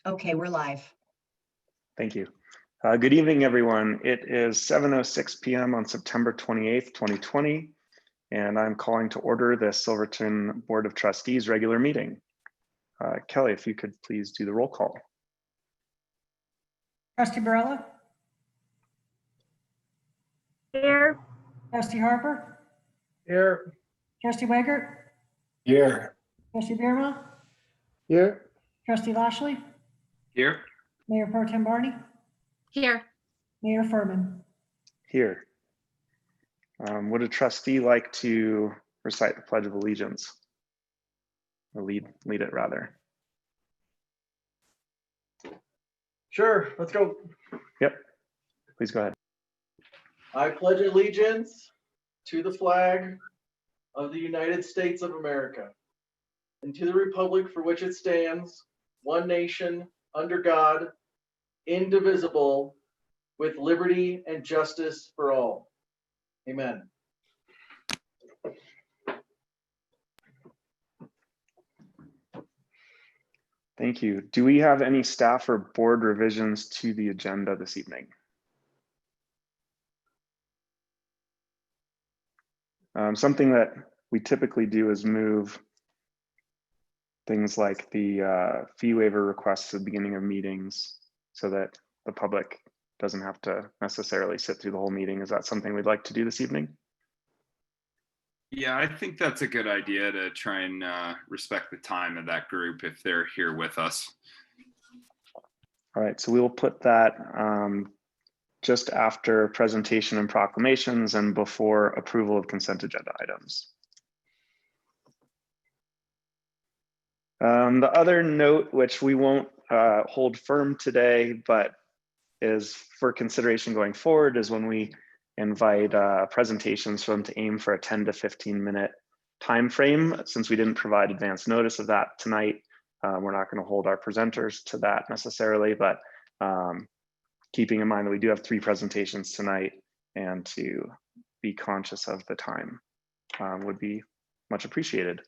Okay, we're live. Thank you. Good evening, everyone. It is 7:06 p.m. on September 28th, 2020, and I'm calling to order the Silverton Board of Trustees regular meeting. Kelly, if you could please do the roll call. Trustee Barella? Here. Trustee Harper? Here. Trustee Weigert? Here. Trustee Bierma? Here. Trustee Lashley? Here. Mayor Pro Tem Barney? Here. Mayor Furman? Here. Would a trustee like to recite the Pledge of Allegiance? Or lead it rather. Sure, let's go. Yep, please go ahead. I pledge allegiance to the flag of the United States of America and to the republic for which it stands, one nation, under God, indivisible, with liberty and justice for all. Amen. Thank you. Do we have any staff or board revisions to the agenda this evening? Something that we typically do is move things like the fee waiver requests at the beginning of meetings so that the public doesn't have to necessarily sit through the whole meeting. Is that something we'd like to do this evening? Yeah, I think that's a good idea to try and respect the time of that group if they're here with us. All right, so we will put that just after presentation and proclamations and before approval of consent agenda items. The other note, which we won't hold firm today, but is for consideration going forward, is when we invite presentations for them to aim for a 10 to 15 minute time frame. Since we didn't provide advance notice of that tonight, we're not going to hold our presenters to that necessarily, but keeping in mind that we do have 3 presentations tonight and to be conscious of the time would be much appreciated.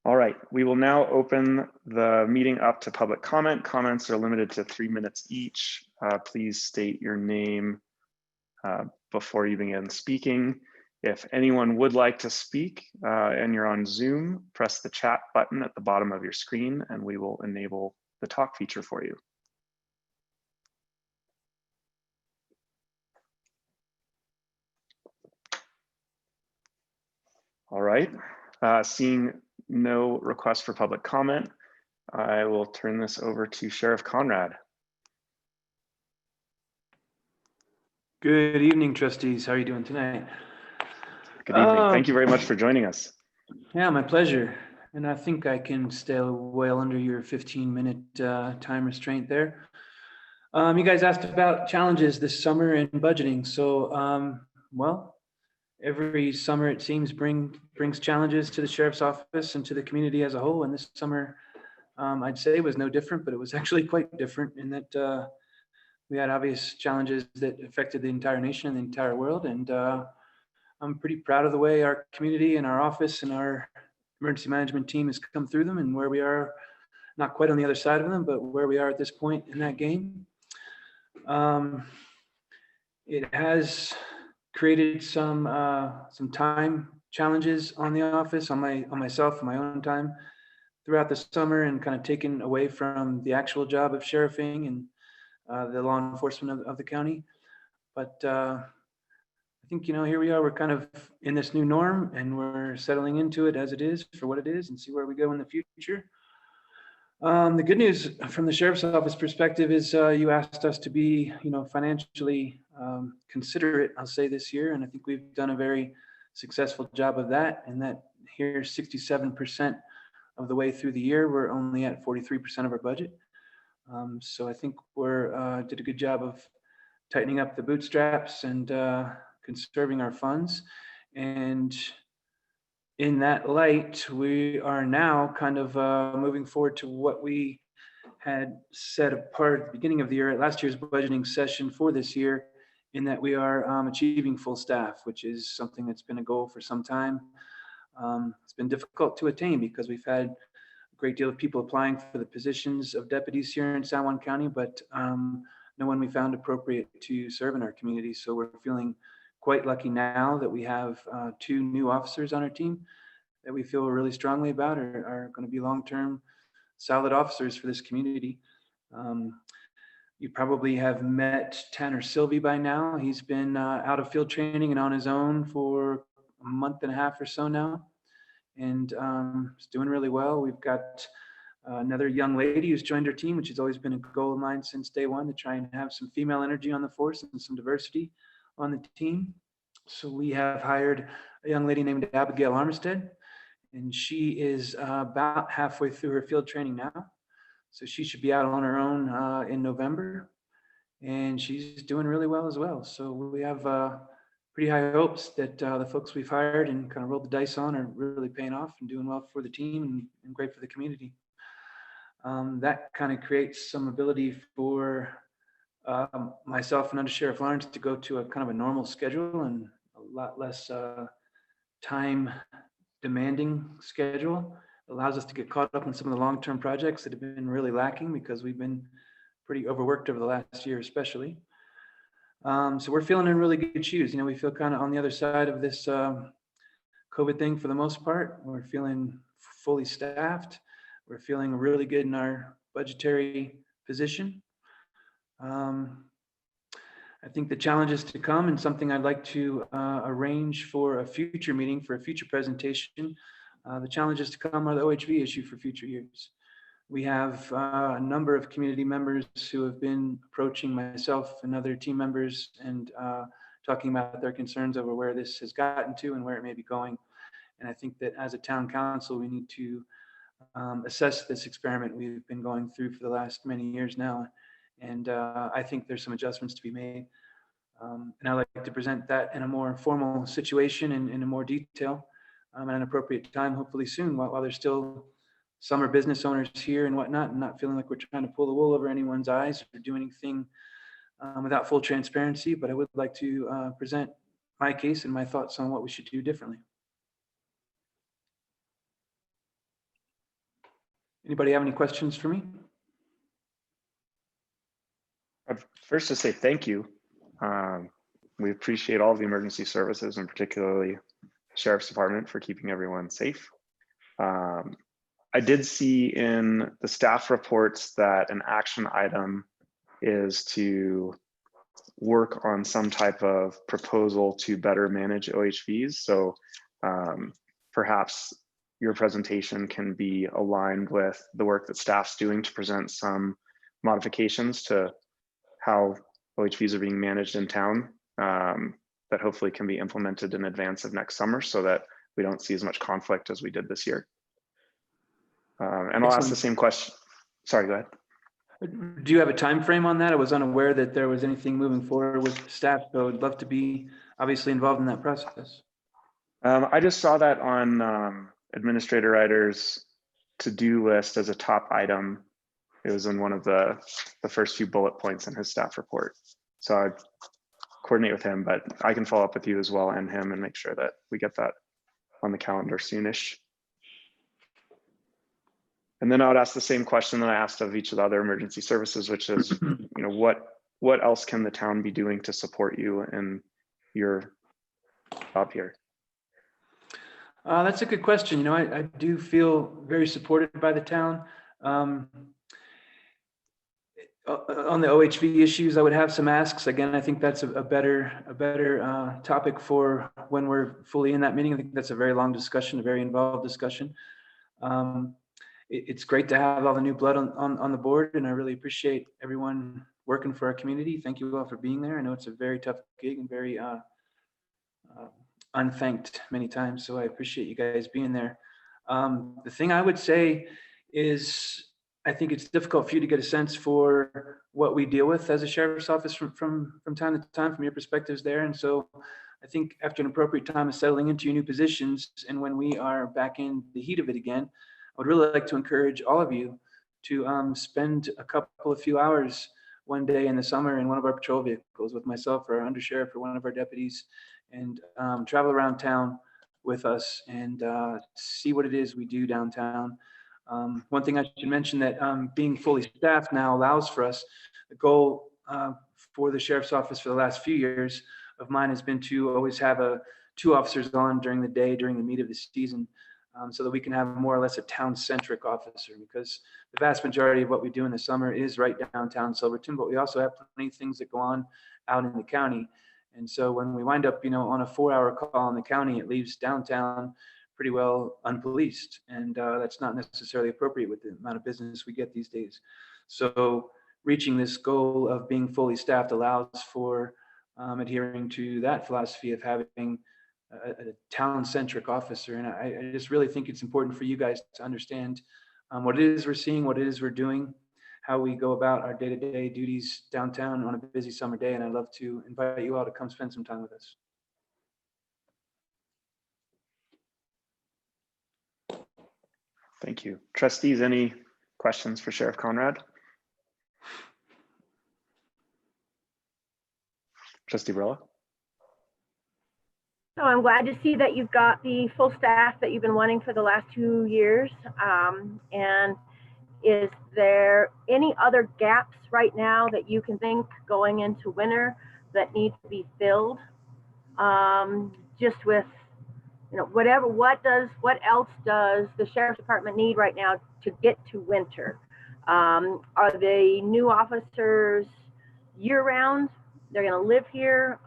All right, we will now open the meeting up to public comment. Comments are limited to 3 minutes each. Please state your name before you begin speaking. If anyone would like to speak and you're on Zoom, press the chat button at the bottom of your screen and we will enable the talk feature for you. All right, seeing no request for public comment, I will turn this over to Sheriff Conrad. Good evening, trustees. How are you doing tonight? Good evening. Thank you very much for joining us. Yeah, my pleasure. And I think I can stay well under your 15-minute time restraint there. You guys asked about challenges this summer in budgeting. So, well, every summer it seems brings challenges to the sheriff's office and to the community as a whole. And this summer, I'd say was no different, but it was actually quite different in that we had obvious challenges that affected the entire nation and the entire world. And I'm pretty proud of the way our community and our office and our emergency management team has come through them and where we are, not quite on the other side of them, but where we are at this point in that game. It has created some time challenges on the office, on myself, my own time throughout the summer, and kind of taken away from the actual job of sheriffing and the law enforcement of the county. But I think, here we are, we're kind of in this new norm and we're settling into it as it is for what it is and see where we go in the future. The good news from the sheriff's office perspective is you asked us to be, financially considerate, I'll say, this year. And I think we've done a very successful job of that. And that here, 67% of the way through the year, we're only at 43% of our budget. So I think we're did a good job of tightening up the bootstraps and conserving our funds. And in that light, we are now kind of moving forward to what we had set apart at the beginning of the year at last year's budgeting session for this year, in that we are achieving full staff, which is something that's been a goal for some time. It's been difficult to attain because we've had great deal of people applying for the positions of deputies here in San Juan County, but no one we found appropriate to serve in our community. So we're feeling quite lucky now that we have 2 new officers on our team that we feel really strongly about are going to be long-term solid officers for this community. You probably have met Tanner Sylvie by now. He's been out of field training and on his own for a month and a half or so now, and he's doing really well. We've got another young lady who's joined our team, which has always been a goal of mine since day one, to try and have some female energy on the force and some diversity on the team. So we have hired a young lady named Abigail Armistead, and she is about halfway through her field training now. So she should be out on her own in November, and she's doing really well as well. So we have pretty high hopes that the folks we've hired and kind of rolled the dice on are really paying off and doing well for the team and great for the community. That kind of creates some ability for myself and Under Sheriff Lawrence to go to a kind of a normal schedule and a lot less time demanding schedule. Allows us to get caught up on some of the long-term projects that have been really lacking because we've been pretty overworked over the last year, especially. So we're feeling in really good shoes. You know, we feel kind of on the other side of this COVID thing for the most part. We're feeling fully staffed. We're feeling really good in our budgetary position. I think the challenges to come, and something I'd like to arrange for a future meeting, for a future presentation, the challenges to come are the OHV issue for future years. We have a number of community members who have been approaching myself and other team members and talking about their concerns over where this has gotten to and where it may be going. And I think that as a town council, we need to assess this experiment we've been going through for the last many years now. And I think there's some adjustments to be made. And I'd like to present that in a more formal situation and in more detail at an appropriate time, hopefully soon, while there's still summer business owners here and whatnot, and not feeling like we're trying to pull the wool over anyone's eyes or do anything without full transparency. But I would like to present my case and my thoughts on what we should do differently. Anybody have any questions for me? First, to say thank you. We appreciate all the emergency services, and particularly Sheriff's Department, for keeping everyone safe. I did see in the staff reports that an action item is to work on some type of proposal to better manage OHVs. So perhaps your presentation can be aligned with the work that staff's doing to present some modifications to how OHVs are being managed in town that hopefully can be implemented in advance of next summer so that we don't see as much conflict as we did this year. And I'll ask the same question. Sorry, go ahead. Do you have a time frame on that? I was unaware that there was anything moving forward with staff, so I'd love to be obviously involved in that process. I just saw that on Administrator Ryder's to-do list as a top item. It was in one of the first few bullet points in his staff report. So I'd coordinate with him, but I can follow up with you as well and him and make sure that we get that on the calendar soonish. And then I would ask the same question that I asked of each of the other emergency services, which is, you know, what else can the town be doing to support you in your job here? That's a good question. You know, I do feel very supported by the town. On the OHV issues, I would have some asks. Again, I think that's a better topic for when we're fully in that meeting. I think that's a very long discussion, a very involved discussion. It's great to have all the new blood on the board, and I really appreciate everyone working for our community. Thank you all for being there. I know it's a very tough gig and very unthanked many times, so I appreciate you guys being there. The thing I would say is, I think it's difficult for you to get a sense for what we deal with as a sheriff's office from time to time, from your perspectives there. And so I think after an appropriate time of settling into your new positions, and when we are back in the heat of it again, I would really like to encourage all of you to spend a few hours one day in the summer in one of our patrol vehicles with myself or our undersheriff or one of our deputies, and travel around town with us and see what it is we do downtown. One thing I should mention that being fully staffed now allows for us, the goal for the sheriff's office for the last few years of mine has been to always have two officers on during the day, during the meat of the season, so that we can have more or less a town-centric officer, because the vast majority of what we do in the summer is right downtown Silverton, but we also have plenty of things that go on out in the county. And so when we wind up, on a 4-hour call in the county, it leaves downtown pretty well unpoliced. And that's not necessarily appropriate with the amount of business we get these days. So reaching this goal of being fully staffed allows for adhering to that philosophy of having a town-centric officer. And I just really think it's important for you guys to understand what it is we're seeing, what it is we're doing, how we go about our day-to-day duties downtown on a busy summer day. And I'd love to invite you all to come spend some time with us. Thank you. Trustees, any questions for Sheriff Conrad? Trustee Barilla? So I'm glad to see that you've got the full staff that you've been wanting for the last 2 years. And is there any other gaps right now that you can think going into winter that need to be filled? Just with, what else does the sheriff's department need right now to get to winter? Are the new officers year round? They're going to live here?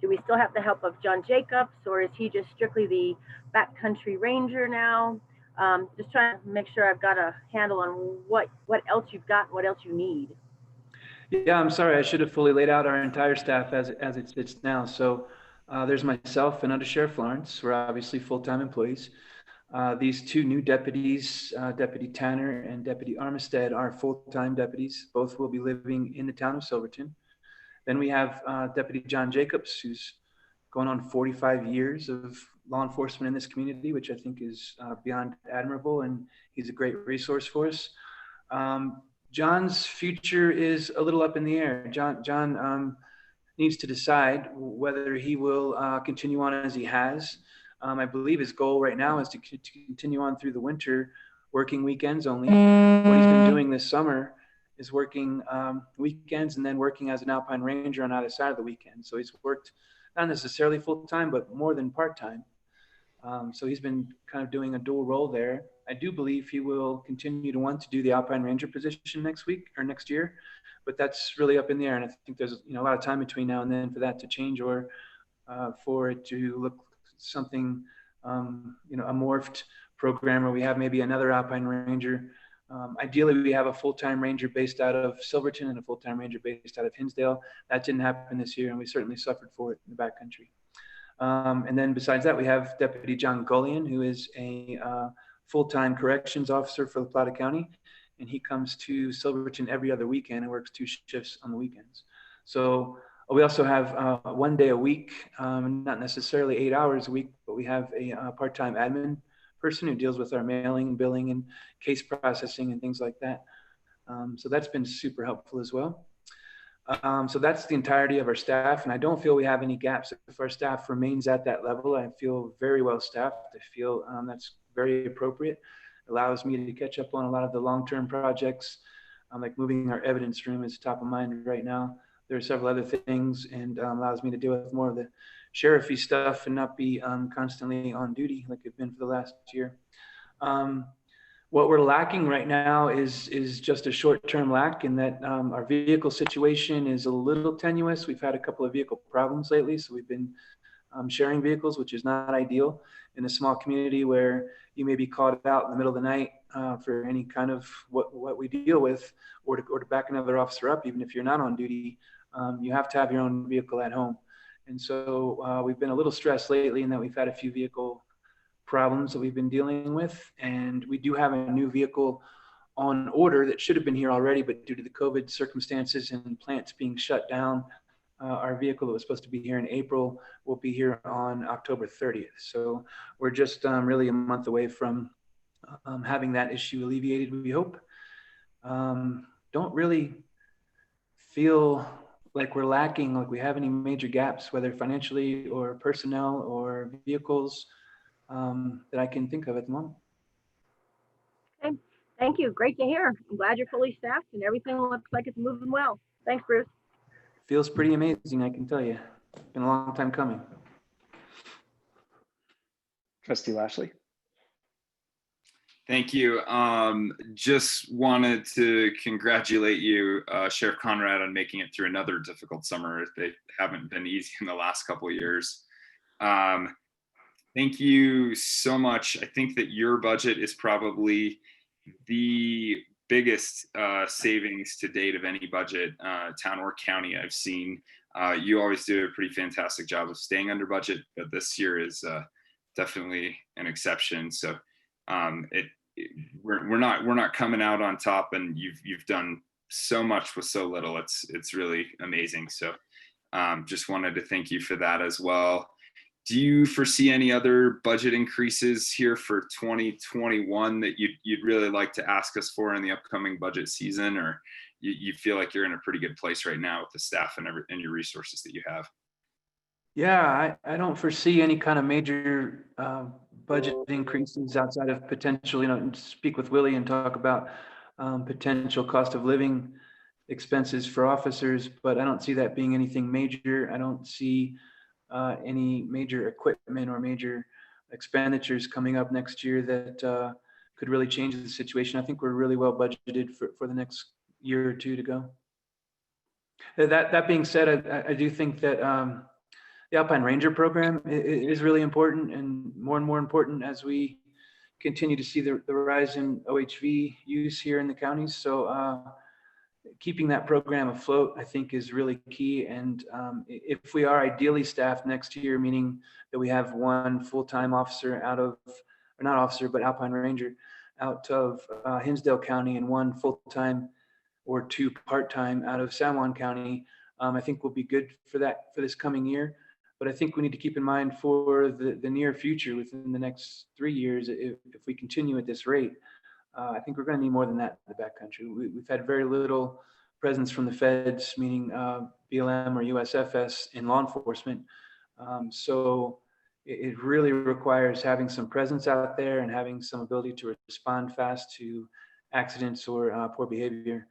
Do we still have the help of John Jacobs, or is he just strictly the backcountry ranger now? Just trying to make sure I've got a handle on what else you've got and what else you need. Yeah, I'm sorry. I should have fully laid out our entire staff as it sits now. So there's myself and Under Sheriff Lawrence. We're obviously full-time employees. These two new deputies, Deputy Tanner and Deputy Armistead, are full-time deputies. Both will be living in the town of Silverton. Then we have Deputy John Jacobs, who's going on 45 years of law enforcement in this community, which I think is beyond admirable, and he's a great resource for us. John's future is a little up in the air. John needs to decide whether he will continue on as he has. I believe his goal right now is to continue on through the winter, working weekends only. What he's been doing this summer is working weekends and then working as an Alpine Ranger on either side of the weekend. So he's worked not necessarily full-time, but more than part-time. So he's been kind of doing a dual role there. I do believe he will continue to want to do the Alpine Ranger position next week or next year, but that's really up in the air. And I think there's a lot of time between now and then for that to change, or for it to look something, a morphed program where we have maybe another Alpine Ranger. Ideally, we have a full-time ranger based out of Silverton and a full-time ranger based out of Hinsdale. That didn't happen this year, and we certainly suffered for it in the backcountry. And then besides that, we have Deputy John Gullion, who is a full-time corrections officer for La Plata County, and he comes to Silverton every other weekend and works 2 shifts on the weekends. So we also have 1 day a week, not necessarily 8 hours a week, but we have a part-time admin person who deals with our mailing, billing, and case processing and things like that. So that's been super helpful as well. So that's the entirety of our staff, and I don't feel we have any gaps. If our staff remains at that level, I feel very well staffed. I feel that's very appropriate. It allows me to catch up on a lot of the long-term projects, like moving our evidence room is top of mind right now. There are several other things, and allows me to deal with more of the sheriffy stuff and not be constantly on duty like I've been for the last year. What we're lacking right now is just a short-term lack in that our vehicle situation is a little tenuous. We've had a couple of vehicle problems lately, so we've been sharing vehicles, which is not ideal in a small community where you may be caught out in the middle of the night for any kind of what we deal with, or to back another officer up, even if you're not on duty. You have to have your own vehicle at home. And so we've been a little stressed lately in that we've had a few vehicle problems that we've been dealing with. And we do have a new vehicle on order that should have been here already, but due to the COVID circumstances and plants being shut down, our vehicle that was supposed to be here in April will be here on October 30th. So we're just really a month away from having that issue alleviated, we hope. Don't really feel like we're lacking, like we have any major gaps, whether financially or personnel or vehicles, that I can think of at the moment. Okay. Thank you. Great to hear. I'm glad you're fully staffed and everything looks like it's moving well. Thanks, Bruce. Feels pretty amazing, I can tell you. Been a long time coming. Trustee Lashley. Thank you. Just wanted to congratulate you, Sheriff Conrad, on making it through another difficult summer. They haven't been easy in the last couple of years. Thank you so much. I think that your budget is probably the biggest savings to date of any budget, town or county, I've seen. You always do a pretty fantastic job of staying under budget, but this year is definitely an exception. So we're not coming out on top, and you've done so much with so little. It's really amazing. So just wanted to thank you for that as well. Do you foresee any other budget increases here for 2021 that you'd really like to ask us for in the upcoming budget season, or you feel like you're in a pretty good place right now with the staff and your resources that you have? Yeah, I don't foresee any kind of major budget increases outside of potential, speak with Willie and talk about potential cost of living expenses for officers, but I don't see that being anything major. I don't see any major equipment or major expenditures coming up next year that could really change the situation. I think we're really well budgeted for the next year or two to go. That being said, I do think that the Alpine Ranger program is really important, and more important as we continue to see the rise in OHV use here in the counties. So keeping that program afloat, I think, is really key. And if we are ideally staffed next year, meaning that we have one full-time officer out of, or not officer, but Alpine Ranger out of Hinsdale County, and one full-time or two part-time out of San Juan County, I think we'll be good for this coming year. But I think we need to keep in mind for the near future, within the next 3 years, if we continue at this rate, I think we're going to need more than that in the backcountry. We've had very little presence from the feds, meaning BLM or USFS, in law enforcement. So it really requires having some presence out there and having some ability to respond fast to accidents or poor behavior.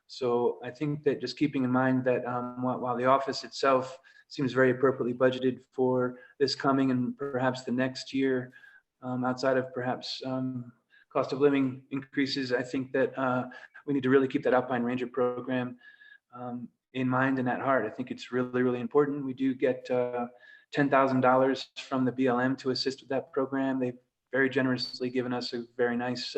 So I think that just keeping in mind that while the office itself seems very appropriately budgeted for this coming and perhaps the next year, outside of perhaps cost of living increases, I think that we need to really keep that Alpine Ranger program in mind and at heart. I think it's really, really important. We do get $10,000 from the BLM to assist with that program. They've very generously given us a very nice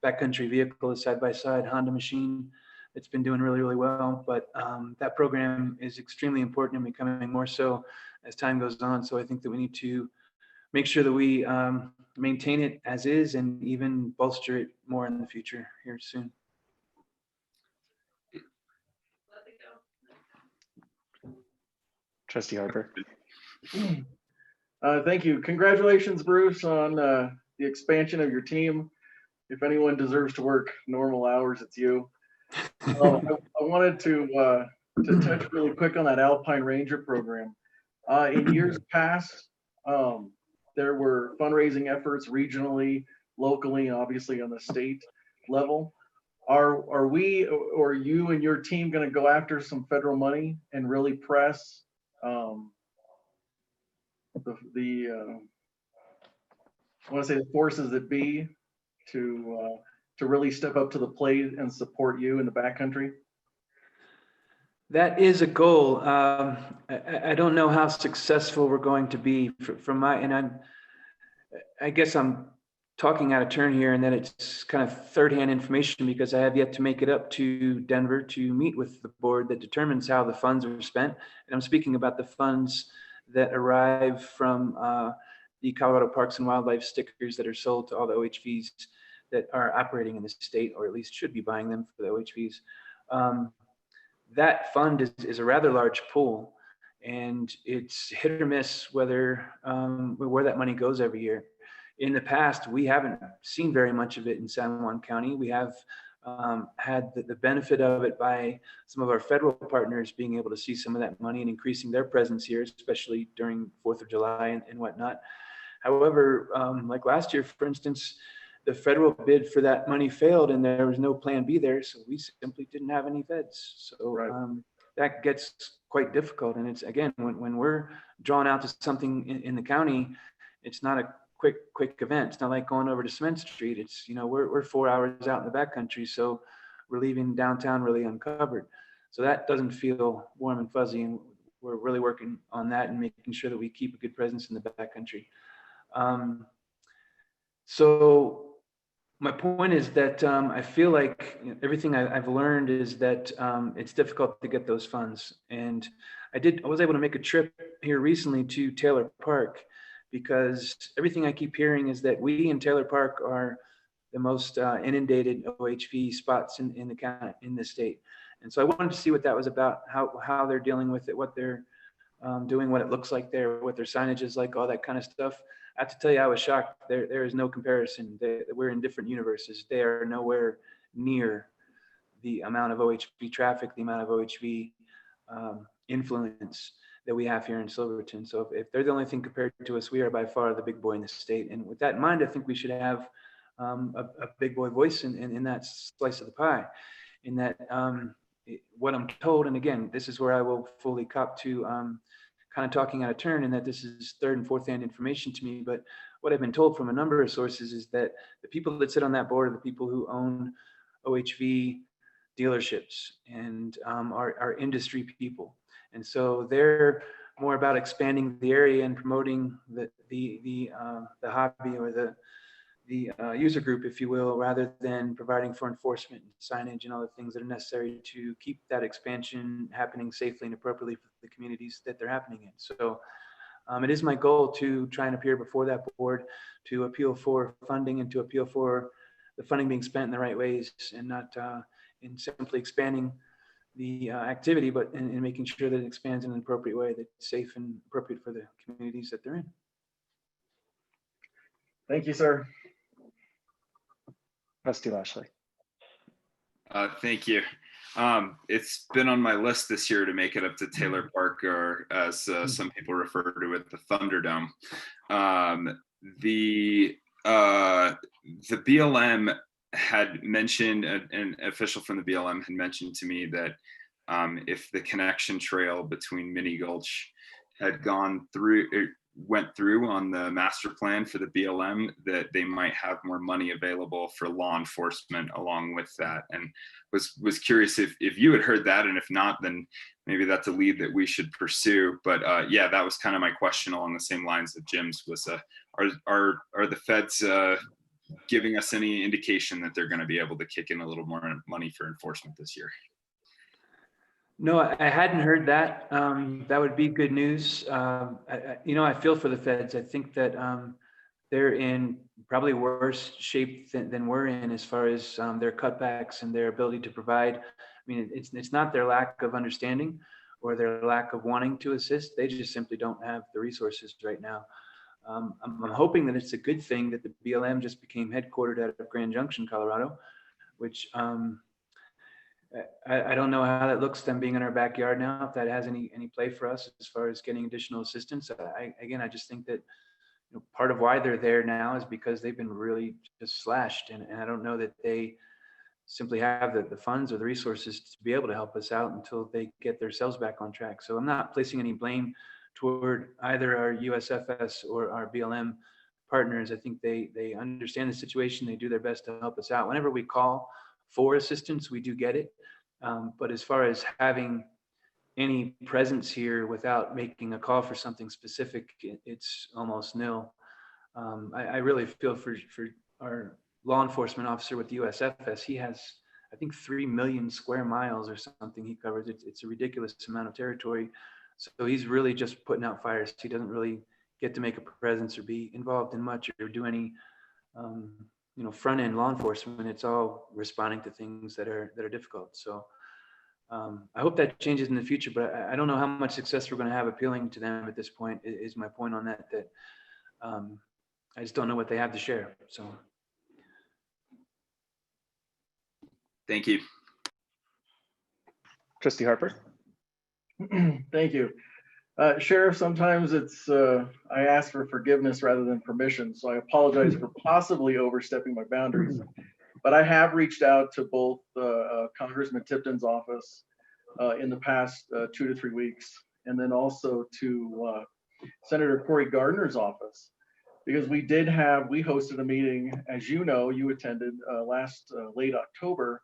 backcountry vehicle, a side-by-side Honda machine. It's been doing really, really well. But that program is extremely important and becoming more so as time goes on. So I think that we need to make sure that we maintain it as is and even bolster it more in the future here soon. Trustee Harper. Thank you. Congratulations, Bruce, on the expansion of your team. If anyone deserves to work normal hours, it's you. I wanted to touch really quick on that Alpine Ranger program. In years past, there were fundraising efforts regionally, locally, and obviously on the state level. Are we, or you and your team, going to go after some federal money and really press the I want to say the forces that be to really step up to the plate and support you in the backcountry? That is a goal. I don't know how successful we're going to be from my, and I guess I'm talking out of turn here, and that it's kind of third-hand information because I have yet to make it up to Denver to meet with the board that determines how the funds are spent. And I'm speaking about the funds that arrive from the Colorado Parks and Wildlife stickers that are sold to all the OHVs that are operating in the state, or at least should be buying them for the OHVs. That fund is a rather large pool, and it's hit or miss whether where that money goes every year. In the past, we haven't seen very much of it in San Juan County. We have had the benefit of it by some of our federal partners being able to see some of that money and increasing their presence here, especially during 4th of July and whatnot. However, like last year, for instance, the federal bid for that money failed and there was no plan B there. So we simply didn't have any feds. So Right. that gets quite difficult. And it's, again, when we're drawn out to something in the county, it's not a quick event. It's not like going over to Cement Street. It's, we're 4 hours out in the backcountry. So we're leaving downtown really uncovered. So that doesn't feel warm and fuzzy. And we're really working on that and making sure that we keep a good presence in the backcountry. So my point is that I feel like everything I've learned is that it's difficult to get those funds. And I was able to make a trip here recently to Taylor Park, because everything I keep hearing is that we in Taylor Park are the most inundated OHV spots in the county, in the state. And so I wanted to see what that was about, how they're dealing with it, what they're doing, what it looks like there, what their signage is like, all that kind of stuff. I have to tell you, I was shocked. There is no comparison. We're in different universes. They are nowhere near the amount of OHV traffic, the amount of OHV influence that we have here in Silverton. So if they're the only thing compared to us, we are by far the big boy in the state. And with that in mind, I think we should have a big boy voice in that slice of the pie. In that, what I'm told, and again, this is where I will fully cop to kind of talking out of turn, and that this is third and fourth hand information to me. But what I've been told from a number of sources is that the people that sit on that board are the people who own OHV dealerships and are industry people. And so they're more about expanding the area and promoting the hobby or the user group, if you will, rather than providing for enforcement and signage and all the things that are necessary to keep that expansion happening safely and appropriately for the communities that they're happening in. So it is my goal to try and appear before that board to appeal for funding and to appeal for the funding being spent in the right ways, and not in simply expanding the activity, but in making sure that it expands in an appropriate way that's safe and appropriate for the communities that they're in. Thank you, sir. Trustee Lashley. Thank you. It's been on my list this year to make it up to Taylor Park, or as some people refer to it, the Thunderdome. The BLM had mentioned, an official from the BLM had mentioned to me that if the connection trail between Mini Gulch had went through on the master plan for the BLM, that they might have more money available for law enforcement along with that. And was curious if you had heard that, and if not, then maybe that's a lead that we should pursue. But yeah, that was kind of my question along the same lines of Jim's, was are the feds giving us any indication that they're going to be able to kick in a little more money for enforcement this year? No, I hadn't heard that. That would be good news. I feel for the feds. I think that they're in probably worse shape than we're in, as far as their cutbacks and their ability to provide. I mean, it's not their lack of understanding or their lack of wanting to assist. They just simply don't have the resources right now. I'm hoping that it's a good thing that the BLM just became headquartered out of Grand Junction, Colorado, which I don't know how that looks, them being in our backyard now, if that has any play for us as far as getting additional assistance. I just think that part of why they're there now is because they've been really just slashed, and I don't know that they simply have the funds or the resources to be able to help us out until they get themselves back on track. So I'm not placing any blame toward either our USFS or our BLM partners. I think they understand the situation. They do their best to help us out. Whenever we call for assistance, we do get it. But as far as having any presence here without making a call for something specific, it's almost nil. I really feel for our law enforcement officer with the USFS. He has, I think, 3 million square miles or something he covers. It's a ridiculous amount of territory. So he's really just putting out fires. He doesn't really get to make a presence or be involved in much or do any front end law enforcement. It's all responding to things that are difficult. So I hope that changes in the future, but I don't know how much success we're going to have appealing to them at this point. Is my point on that I just don't know what they have to share. So Thank you. Trustee Harper. Thank you. Sheriff, sometimes it's, I ask for forgiveness rather than permission, so I apologize for possibly overstepping my boundaries. But I have reached out to both Congressman Tipton's office in the past 2 to 3 weeks, and then also to Senator Cory Gardner's office, because we hosted a meeting, as you know, you attended last late October,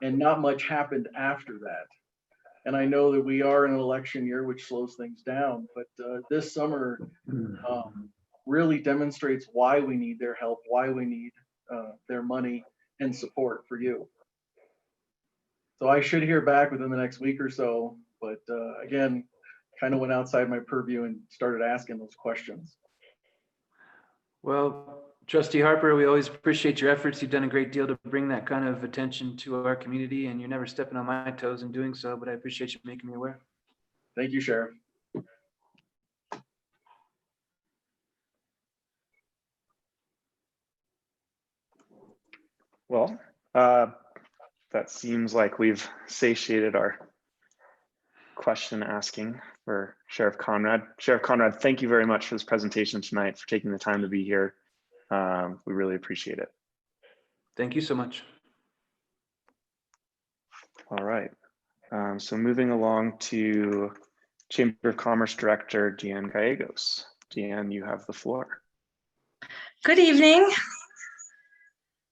and not much happened after that. And I know that we are in an election year, which slows things down, but this summer really demonstrates why we need their help, why we need their money and support for you. So I should hear back within the next week or so, but again, kind of went outside my purview and started asking those questions. Well, Trustee Harper, we always appreciate your efforts. You've done a great deal to bring that kind of attention to our community, and you're never stepping on my toes in doing so, but I appreciate you making me aware. Thank you, Sheriff. Well, that seems like we've satiated our question asking for Sheriff Conrad. Sheriff Conrad, thank you very much for this presentation tonight, for taking the time to be here. We really appreciate it. Thank you so much. All right. So moving along to Chamber of Commerce Director Deanne Gallegos. Deanne, you have the floor. Good evening.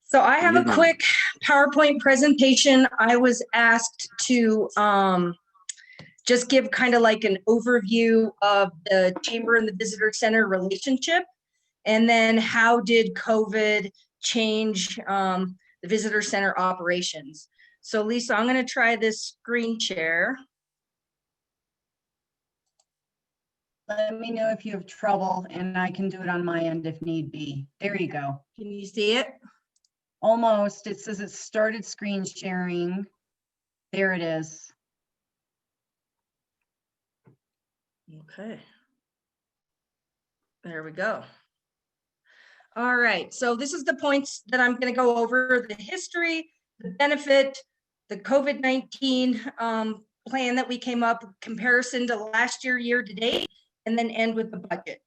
So I have a quick PowerPoint presentation. I was asked to just give kind of like an overview of the Chamber and the Visitor Center relationship, and then how did COVID change the Visitor Center operations. So Lisa, I'm going to try this screen share. Let me know if you have trouble, and I can do it on my end if need be. There you go. Can you see it? Almost. It says it started screen sharing. There it is. Okay. There we go. All right, so this is the points that I'm going to go over: the history, the benefit, the COVID-19 plan that we came up, comparison to last year to date, and then end with the budget.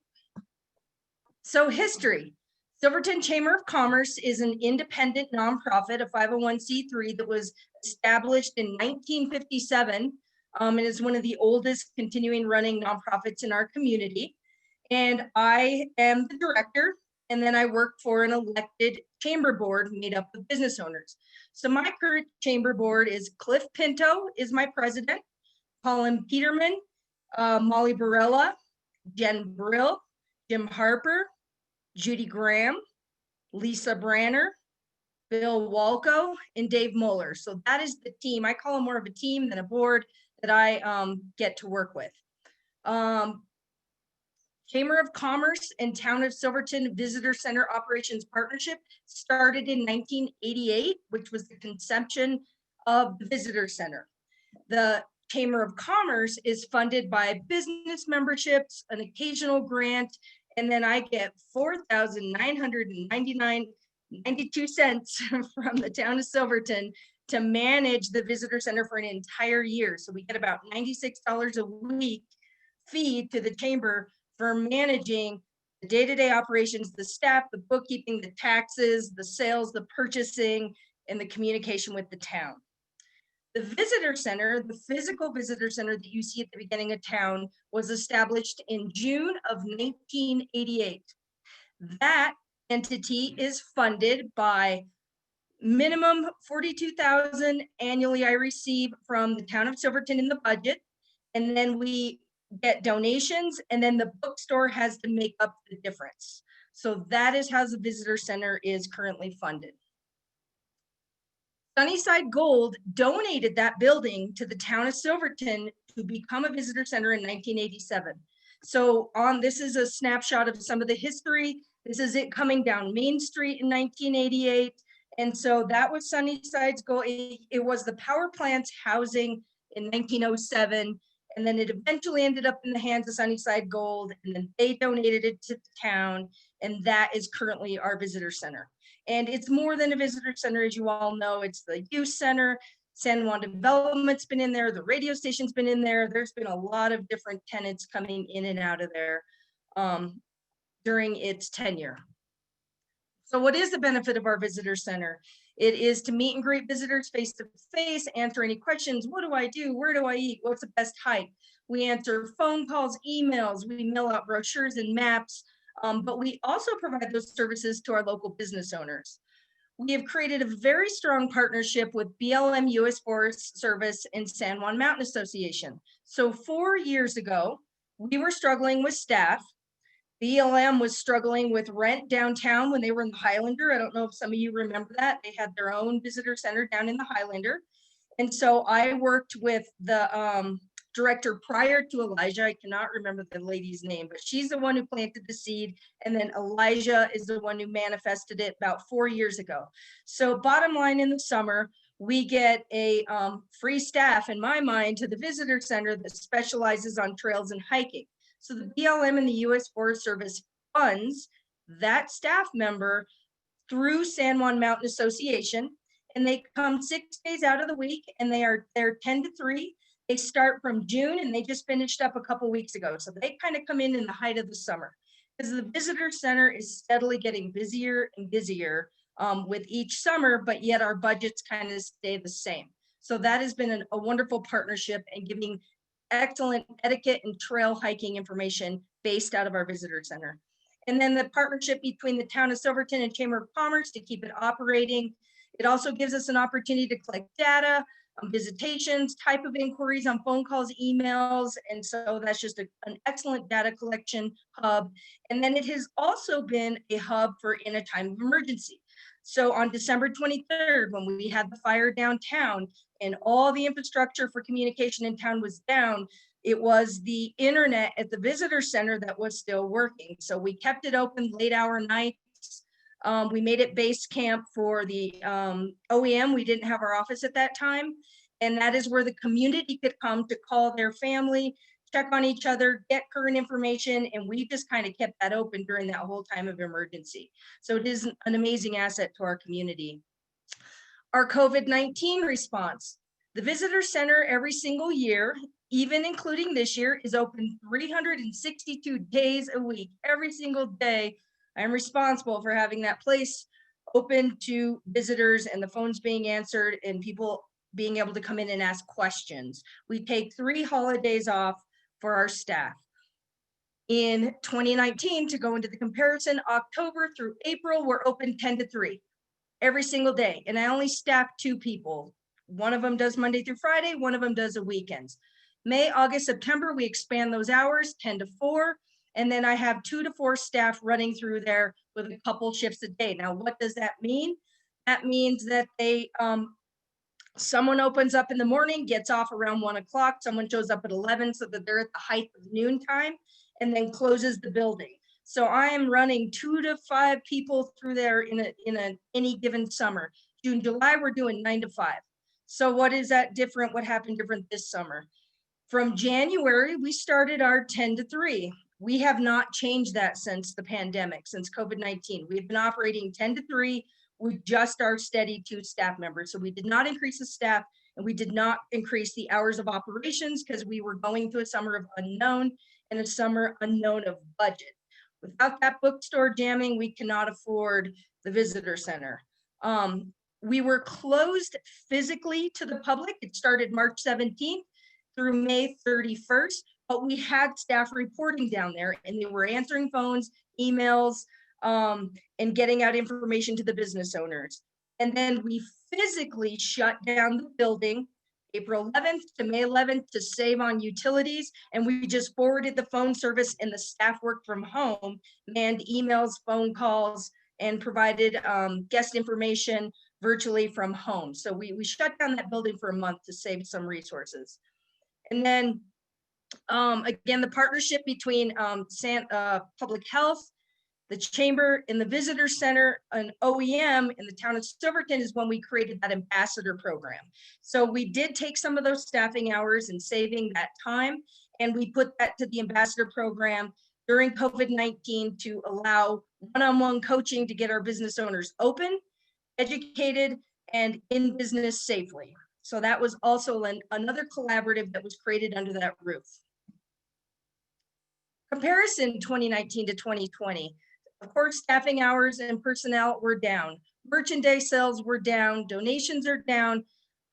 So history. Silverton Chamber of Commerce is an independent nonprofit, a 501c3 that was established in 1957 and is one of the oldest continuing running nonprofits in our community. And I am the director, and then I work for an elected chamber board made up of business owners. So my current chamber board is Cliff Pinto is my president, Colin Peterman, Molly Barella, Jen Brill, Jim Harper, Judy Graham, Lisa Branner, Bill Walco, and Dave Moeller. So that is the team. I call them more of a team than a board that I get to work with. Chamber of Commerce and Town of Silverton Visitor Center Operations Partnership started in 1988, which was the conception of the Visitor Center. The Chamber of Commerce is funded by business memberships, an occasional grant, and then I get $4,999.92 from the Town of Silverton to manage the Visitor Center for an entire year. So we get about $96 a week fee to the Chamber for managing the day-to-day operations, the staff, the bookkeeping, the taxes, the sales, the purchasing, and the communication with the town. The Visitor Center, the physical Visitor Center that you see at the beginning of town, was established in June of 1988. That entity is funded by minimum $42,000 annually I receive from the Town of Silverton in the budget, and then we get donations, and then the bookstore has to make up the difference. So that is how the Visitor Center is currently funded. Sunnyside Gold donated that building to the Town of Silverton to become a Visitor Center in 1987. So this is a snapshot of some of the history. This is it coming down Main Street in 1988. And so that was Sunnyside's goal. It was the power plant's housing in 1907. And then it eventually ended up in the hands of Sunnyside Gold, and then they donated it to the town, and that is currently our Visitor Center. And it's more than a Visitor Center, as you all know. It's the youth center, San Juan Development's been in there, the radio station's been in there. There's been a lot of different tenants coming in and out of there during its tenure. So what is the benefit of our visitor center? It is to meet and greet visitors face to face, answer any questions. What do I do? Where do I eat? What's the best hike? We answer phone calls, emails, we mail out brochures and maps, but we also provide those services to our local business owners. We have created a very strong partnership with BLM US Forest Service and San Juan Mountain Association. So 4 years ago, we were struggling with staff. BLM was struggling with rent downtown when they were in the Highlander. I don't know if some of you remember that. They had their own visitor center down in the Highlander. And so I worked with the director prior to Elijah. I cannot remember the lady's name, but she's the one who planted the seed. And then Elijah is the one who manifested it about 4 years ago. So bottom line, in the summer, we get a free staff, in my mind, to the visitor center that specializes on trails and hiking. So the BLM and the US Forest Service funds that staff member through San Juan Mountain Association, and they come 6 days out of the week, and they're 10 to 3. They start from June, and they just finished up a couple weeks ago. So they kind of come in the height of the summer, because the visitor center is steadily getting busier and busier with each summer, but yet our budgets kind of stay the same. So that has been a wonderful partnership and giving excellent etiquette and trail hiking information based out of our visitor center. And then the partnership between the town of Silverton and Chamber of Commerce to keep it operating. It also gives us an opportunity to collect data on visitations, type of inquiries on phone calls, emails. And so that's just an excellent data collection hub. And then it has also been a hub for in a time of emergency. So on December 23rd, when we had the fire downtown and all the infrastructure for communication in town was down, it was the internet at the visitor center that was still working. So we kept it open late hour nights. We made it base camp for the OEM. We didn't have our office at that time. And that is where the community could come to call their family, check on each other, get current information. And we just kind of kept that open during that whole time of emergency. So it is an amazing asset to our community. Our COVID-19 response. The visitor center every single year, even including this year, is open 362 days a week. Every single day, I'm responsible for having that place open to visitors and the phones being answered and people being able to come in and ask questions. We take 3 holidays off for our staff. In 2019, to go into the comparison, October through April, we're open 10 to 3 every single day. And I only staff 2 people. One of them does Monday through Friday, one of them does the weekends. May, August, September, we expand those hours 10 to 4. And then I have 2 to 4 staff running through there with a couple shifts a day. Now, what does that mean? That means that they, someone opens up in the morning, gets off around 1 o'clock, someone shows up at 11 so that they're at the height of noon time, and then closes the building. So I am running 2 to 5 people through there in any given summer. June, July, we're doing 9 to 5. So what is that different? What happened different this summer? From January, we started our 10 to 3. We have not changed that since the pandemic, since COVID-19. We've been operating 10 to 3 with just our steady 2 staff members. So we did not increase the staff and we did not increase the hours of operations because we were going through a summer of unknown and a summer unknown of budget. Without that bookstore jamming, we cannot afford the visitor center. We were closed physically to the public. It started March 17th through May 31st, but we had staff reporting down there and they were answering phones, emails, and getting out information to the business owners. And then we physically shut down the building April 11th to May 11th to save on utilities. And we just forwarded the phone service and the staff worked from home, manned emails, phone calls, and provided guest information virtually from home. So we shut down that building for a month to save some resources. And then again, the partnership between Public Health, the Chamber, and the Visitor Center, and OEM in the town of Silverton is when we created that ambassador program. So we did take some of those staffing hours and saving that time, and we put that to the ambassador program during COVID-19 to allow one-on-one coaching to get our business owners open, educated, and in business safely. So that was also another collaborative that was created under that roof. Comparison 2019 to 2020. Of course, staffing hours and personnel were down. Merchandise sales were down. Donations are down.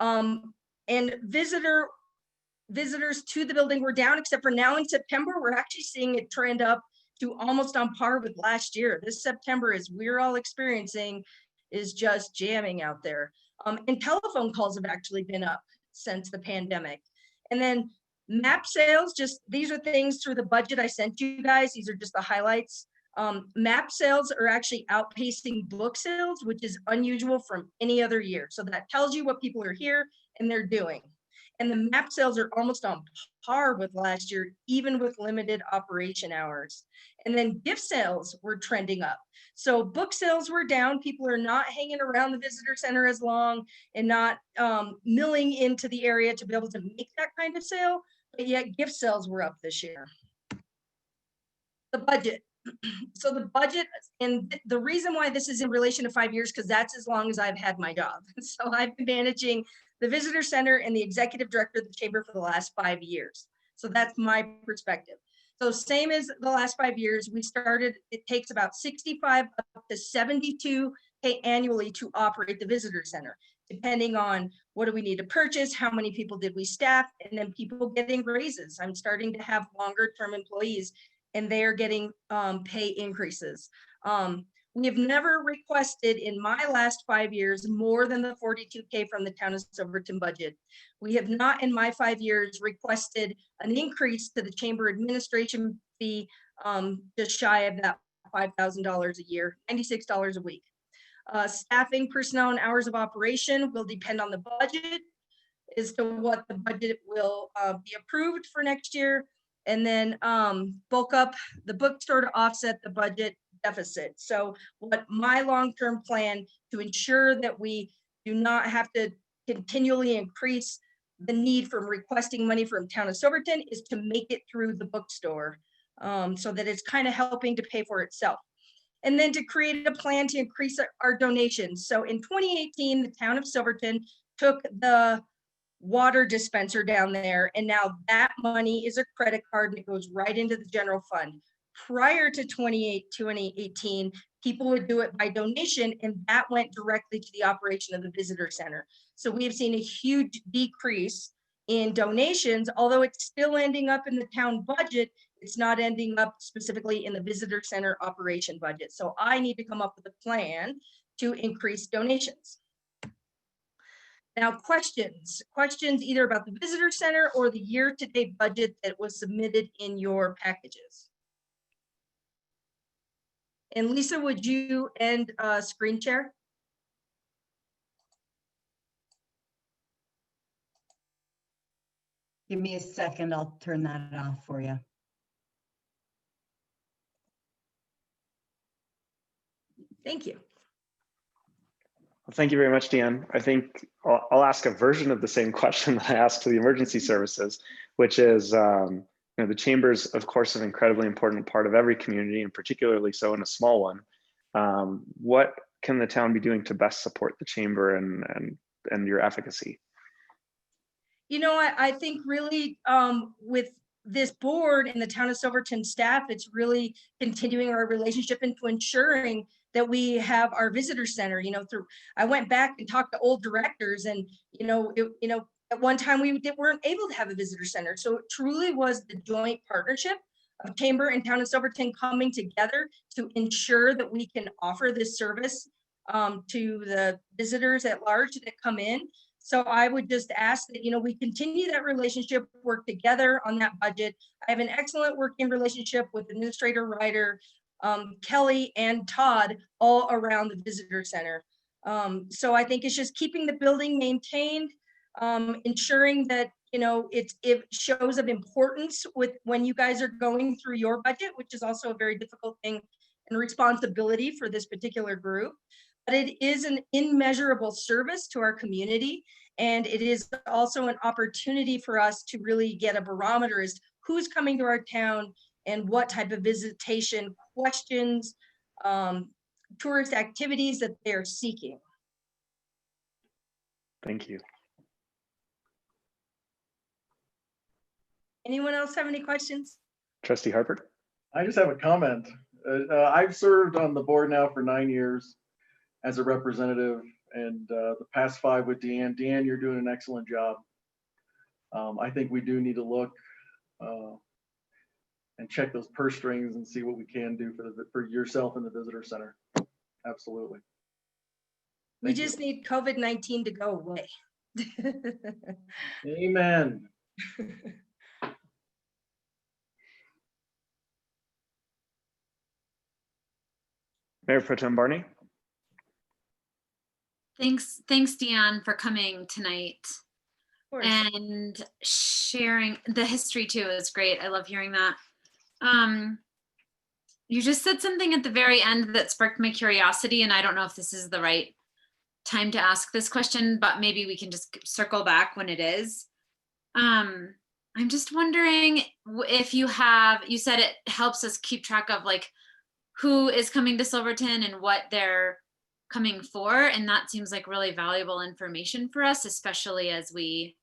And visitors to the building were down, except for now in September, we're actually seeing it trend up to almost on par with last year. This September, as we're all experiencing, is just jamming out there. And telephone calls have actually been up since the pandemic. And then map sales, just these are things through the budget I sent you guys. These are just the highlights. Map sales are actually outpacing book sales, which is unusual from any other year. So that tells you what people are here and they're doing. And the map sales are almost on par with last year, even with limited operation hours. And then gift sales were trending up. So book sales were down. People are not hanging around the visitor center as long and not milling into the area to be able to make that kind of sale, but yet gift sales were up this year. The budget. So the budget, and the reason why this is in relation to 5 years, because that's as long as I've had my job. So I've been managing the visitor center and the executive director of the chamber for the last 5 years. So that's my perspective. So same as the last 5 years, we started, it takes about 65 up to 72K annually to operate the visitor center, depending on what do we need to purchase, how many people did we staff, and then people getting raises. I'm starting to have longer term employees and they are getting pay increases. We have never requested in my last 5 years more than the 42K from the town of Silverton budget. We have not in my 5 years requested an increase to the chamber administration fee just shy of that $5,000 a year, $96 a week. Staffing, personnel, and hours of operation will depend on the budget as to what the budget will be approved for next year. And then bulk up the bookstore to offset the budget deficit. So what my long-term plan to ensure that we do not have to continually increase the need for requesting money from town of Silverton is to make it through the bookstore so that it's kind of helping to pay for itself. And then to create a plan to increase our donations. So in 2018, the town of Silverton took the water dispenser down there, and now that money is a credit card and it goes right into the general fund. Prior to 2018, people would do it by donation, and that went directly to the operation of the visitor center. So we have seen a huge decrease in donations, although it's still ending up in the town budget. It's not ending up specifically in the visitor center operation budget. So I need to come up with a plan to increase donations. Now, questions either about the visitor center or the year-to-date budget that was submitted in your packages. And Lisa, would you end screen share? Give me a second, I'll turn that off for you. Thank you. Well, thank you very much, Deanne. I think I'll ask a version of the same question that I asked to the emergency services, which is, the chambers, of course, an incredibly important part of every community, and particularly so in a small one. What can the town be doing to best support the chamber and your efficacy? You know, I think really with this board and the town of Silverton staff, it's really continuing our relationship into ensuring that we have our visitor center. I went back and talked to old directors, and at one time we weren't able to have a visitor center. So it truly was the joint partnership of chamber and town of Silverton coming together to ensure that we can offer this service to the visitors at large that come in. So I would just ask that, we continue that relationship, work together on that budget. I have an excellent working relationship with Administrator Ryder, Kelly, and Todd all around the visitor center. So I think it's just keeping the building maintained, ensuring that, it shows of importance when you guys are going through your budget, which is also a very difficult thing and responsibility for this particular group. But it is an immeasurable service to our community. And it is also an opportunity for us to really get a barometer as to who's coming to our town and what type of visitation questions, tourist activities that they're seeking. Thank you. Anyone else have any questions? Trustee Harper? I just have a comment. I've served on the board now for 9 years as a representative, and the past 5 with Deanne. Deanne, you're doing an excellent job. I think we do need to look and check those purse strings and see what we can do for yourself and the visitor center. Absolutely. We Thank you. just need COVID-19 to go away. Amen. Mayor Pro Tem Barney? Thanks, Deanne, for coming tonight Of course. and sharing the history too. Is great. I love hearing that. You just said something at the very end that sparked my curiosity, and I don't know if this is the right time to ask this question, but maybe we can just circle back when it is. I'm just wondering if you said it helps us keep track of like who is coming to Silverton and what they're coming for. And that seems like really valuable information for us, especially as we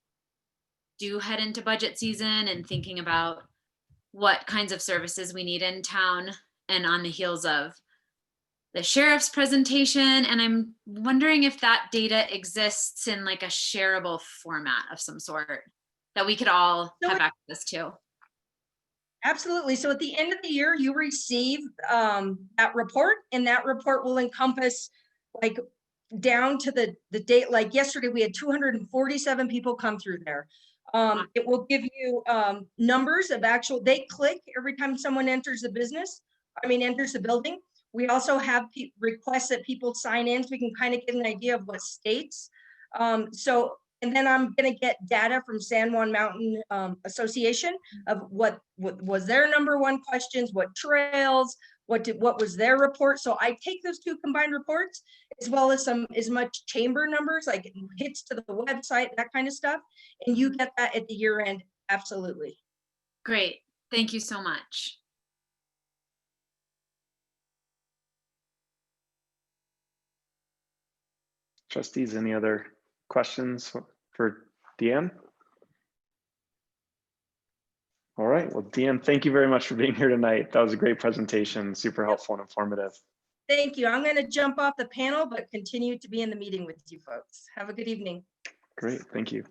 do head into budget season and thinking about what kinds of services we need in town and on the heels of the sheriff's presentation. And I'm wondering if that data exists in like a shareable format of some sort that we could all have access to. Absolutely. So at the end of the year, you receive that report, and that report will encompass like down to the date. Like yesterday, we had 247 people come through there. It will give you numbers of they click every time someone enters the enters the building. We also have requests that people sign in so we can kind of get an idea of what states. And then I'm going to get data from San Juan Mountain Association of what was their #1 questions, what trails, what was their report. So I take those 2 combined reports as well as as much chamber numbers, like hits to the website, that kind of stuff. And you get that at the year end. Absolutely. Great. Thank you so much. Trustees, any other questions for Deanne? All right, well, Deanne, thank you very much for being here tonight. That was a great presentation, super helpful and informative. Thank you. I'm going to jump off the panel, but continue to be in the meeting with you folks. Have a good evening. Great, thank you.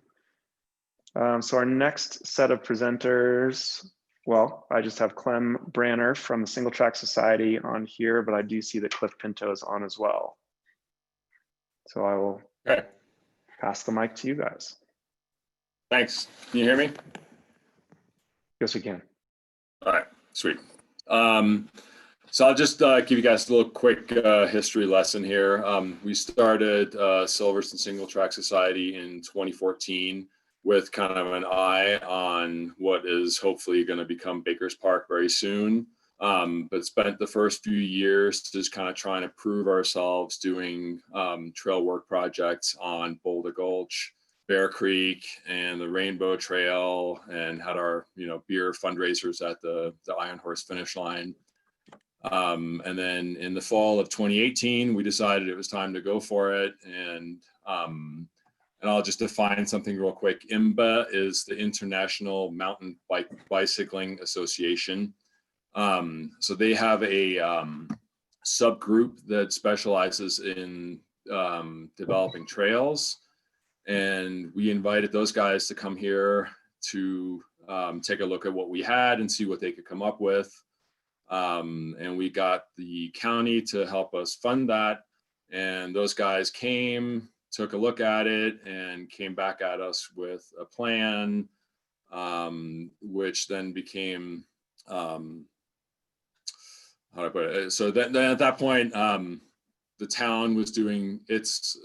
So our next set of presenters, well, I just have Clem Branner from the Single Track Society on here, but I do see that Cliff Pinto is on as well. So I will pass the mic to you guys. Thanks. Can you hear me? Yes, we can. All right, sweet. So I'll just give you guys a little quick history lesson here. We started Silverton Single Track Society in 2014 with kind of an eye on what is hopefully going to become Baker's Park very soon. But spent the first few years just kind of trying to prove ourselves doing trail work projects on Boulder Gulch, Bear Creek, and the Rainbow Trail, and had our beer fundraisers at the Iron Horse finish line. And then in the fall of 2018, we decided it was time to go for it. And I'll just define something real quick. IMBA is the International Mountain Bicycling Association. So they have a subgroup that specializes in developing trails. And we invited those guys to come here to take a look at what we had and see what they could come up with. And we got the county to help us fund that. And those guys came, took a look at it, and came back at us with a plan, which then became, how do I put it? So then at that point, the town was doing its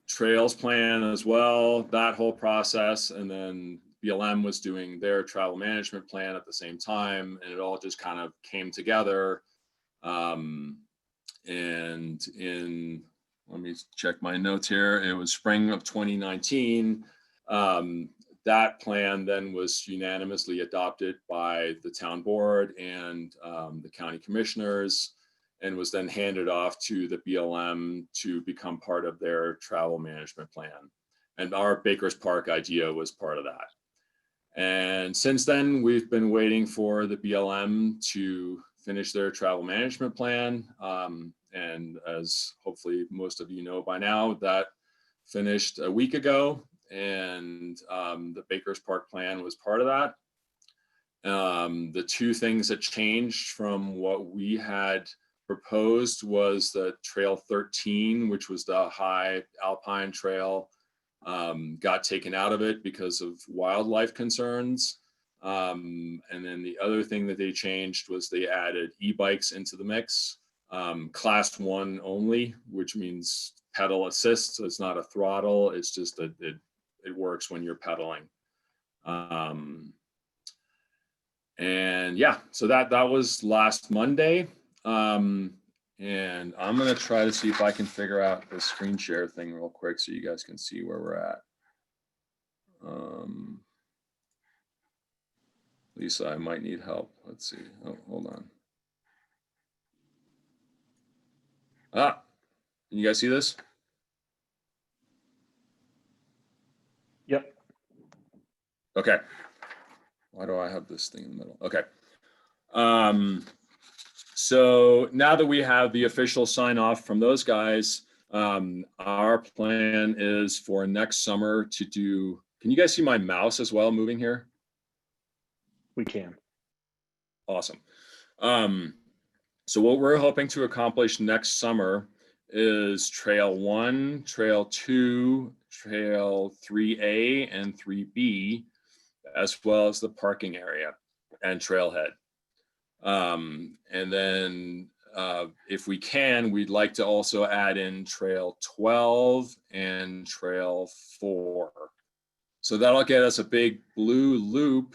trails plan as well, that whole process. And then BLM was doing their travel management plan at the same time, and it all just kind of came together. And let me check my notes here. It was spring of 2019. That plan then was unanimously adopted by the town board and the county commissioners, and was then handed off to the BLM to become part of their travel management plan. And our Baker's Park idea was part of that. And since then, we've been waiting for the BLM to finish their travel management plan. And as hopefully most of you know by now, that finished a week ago, and the Bakers Park plan was part of that. The two things that changed from what we had proposed was that Trail 13, which was the high alpine trail, got taken out of it because of wildlife concerns. And then the other thing that they changed was they added e-bikes into the mix, class 1 only, which means pedal assist. So it's not a throttle. It's just that it works when you're pedaling. And yeah, so that was last Monday. And I'm gonna try to see if I can figure out the screen share thing real quick so you guys can see where we're at. Lisa, I might need help. Let's see. Oh, hold on. Ah, can you guys see this? Yep. Okay. Why do I have this thing in the middle? Okay. So now that we have the official sign off from those guys, our plan is for next summer to do, can you guys see my mouse as well moving here? We can. Awesome. So what we're hoping to accomplish next summer is Trail 1, Trail 2, Trail 3A and 3B, as well as the parking area and trailhead. And then if we can, we'd like to also add in Trail 12 and Trail 4. So that'll get us a big blue loop.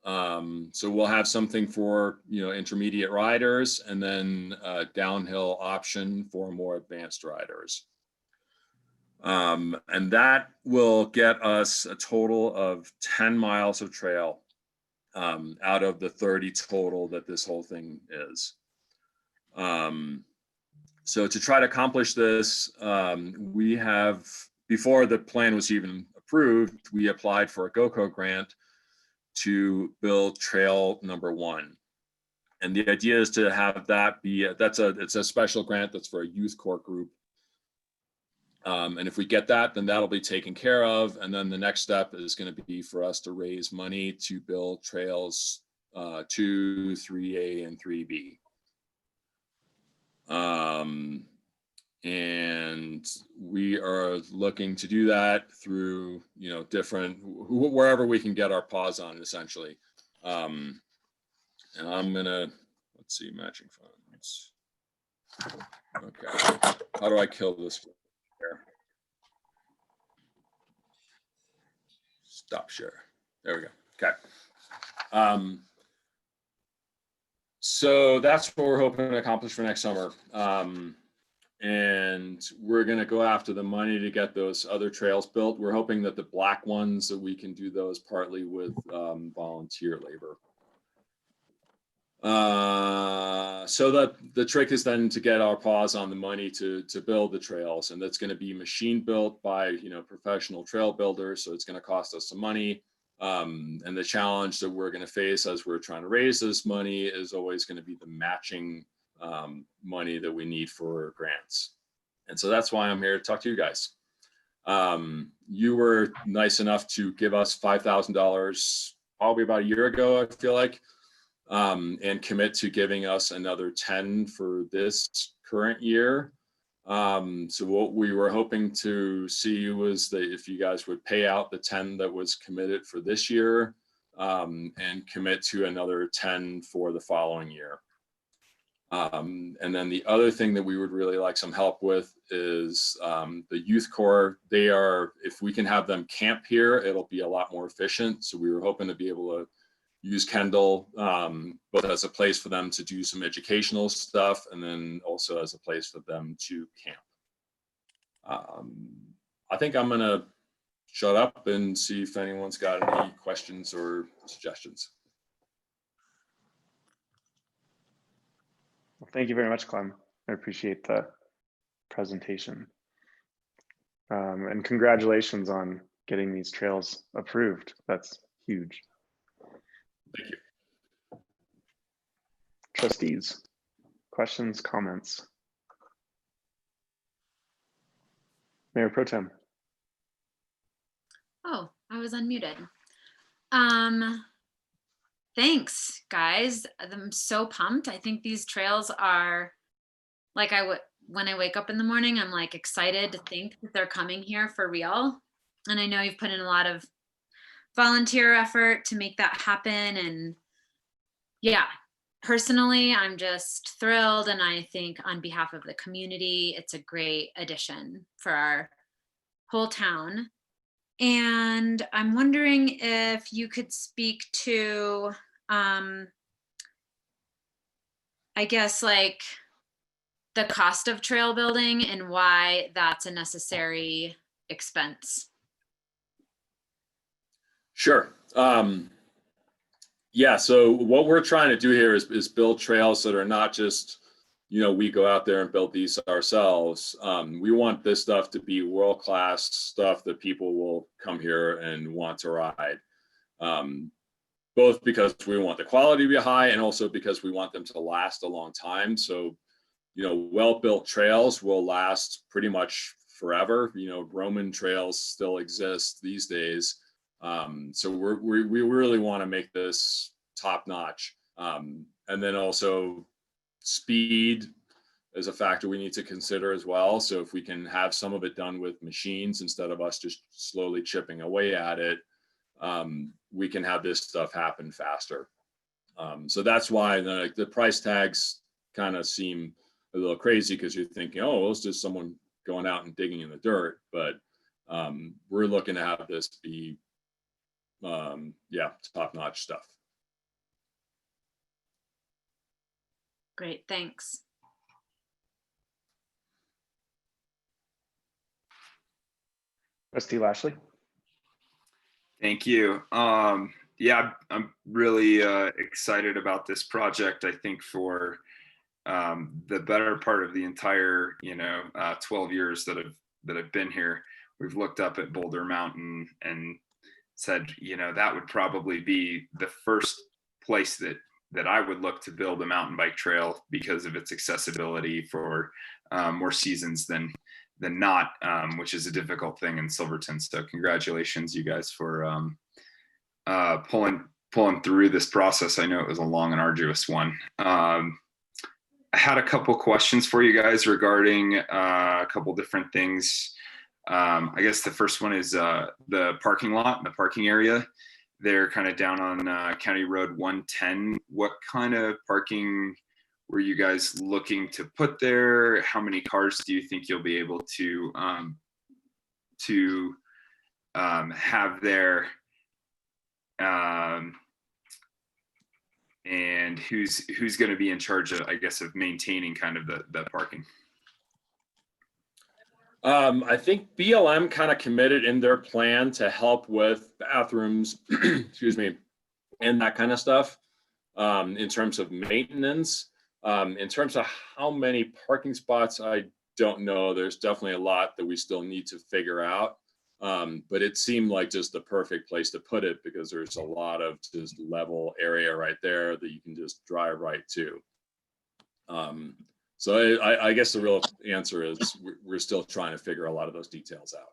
So we'll have something for, intermediate riders, and then a downhill option for more advanced riders. And that will get us a total of 10 miles of trail out of the 30 total that this whole thing is. So to try to accomplish this, we have, before the plan was even approved, we applied for a Goco grant to build trail number 1. And the idea is to have that be, it's a special grant that's for a youth corps group. And if we get that, then that'll be taken care of. And then the next step is going to be for us to raise money to build trails 2, 3A, and 3B. And we are looking to do that through, different, wherever we can get our paws on, essentially. And I'm gonna, let's see, matching funds. Okay, how do I kill this? Here. Stop share. There we go. Okay. So that's what we're hoping to accomplish for next summer. And we're going to go after the money to get those other trails built. We're hoping that the black ones, that we can do those partly with volunteer labor. So that the trick is then to get our paws on the money to build the trails, and that's going to be machine built by professional trail builders. So it's going to cost us some money. And the challenge that we're going to face as we're trying to raise this money is always going to be the matching money that we need for grants. And so that's why I'm here to talk to you guys. You were nice enough to give us $5,000 probably about a year ago, I feel like, and commit to giving us another 10 for this current year. So what we were hoping to see was that if you guys would pay out the 10 that was committed for this year, and commit to another 10 for the following year. And then the other thing that we would really like some help with is the youth corps. They are, if we can have them camp here, it'll be a lot more efficient. So we were hoping to be able to use Kendall, both as a place for them to do some educational stuff, and then also as a place for them to camp. I think I'm gonna shut up and see if anyone's got any questions or suggestions. Well, thank you very much, Clem. I appreciate the presentation. And congratulations on getting these trails approved. That's Huge. Thank you. Trustees, questions, comments? Mayor Pro Tem. Oh, I was unmuted. Thanks, guys. I'm so pumped. I think these trails are like when I wake up in the morning, I'm like excited to think that they're coming here for real. And I know you've put in a lot of volunteer effort to make that happen. And yeah, personally, I'm just thrilled. And I think on behalf of the community, it's a great addition for our whole town. And I'm wondering if you could speak to, I guess, like the cost of trail building and why that's a necessary expense. Sure. Yeah, so what we're trying to do here is build trails that are not just, we go out there and build these ourselves. We want this stuff to be world-class stuff that people will come here and want to ride. Both because we want the quality to be high and also because we want them to last a long time. So, well-built trails will last pretty much forever. Roman trails still exist these days. So we really want to make this top-notch. And then also speed is a factor we need to consider as well. So if we can have some of it done with machines instead of us just slowly chipping away at it, we can have this stuff happen faster. So that's why the price tags kind of seem a little crazy, because you're thinking, oh, well, it's just someone going out and digging in the dirt. But we're looking to have this be, top-notch stuff. Great, thanks. Trustee Lashley. Thank you. Yeah, I'm really excited about this project. I think for the better part of the entire, 12 years that I've been here, we've looked up at Boulder Mountain and said, that would probably be the first place that I would look to build a mountain bike trail because of its accessibility for more seasons than not, which is a difficult thing in Silverton. So congratulations, you guys, for pulling through this process. I know it was a long and arduous one. I had a couple questions for you guys regarding a couple different things. I guess the first one is the parking lot, the parking area. They're kind of down on County Road 110. What kind of parking were you guys looking to put there? How many cars do you think you'll be able to have there? And who's going to be in charge of, I guess, of maintaining kind of the parking? I think BLM kind of committed in their plan to help with bathrooms, excuse me, and that kind of stuff in terms of maintenance. In terms of how many parking spots, I don't know. There's definitely a lot that we still need to figure out. But it seemed like just the perfect place to put it because there's a lot of just level area right there that you can just drive right to. So I guess the real answer is we're still trying to figure a lot of those details out.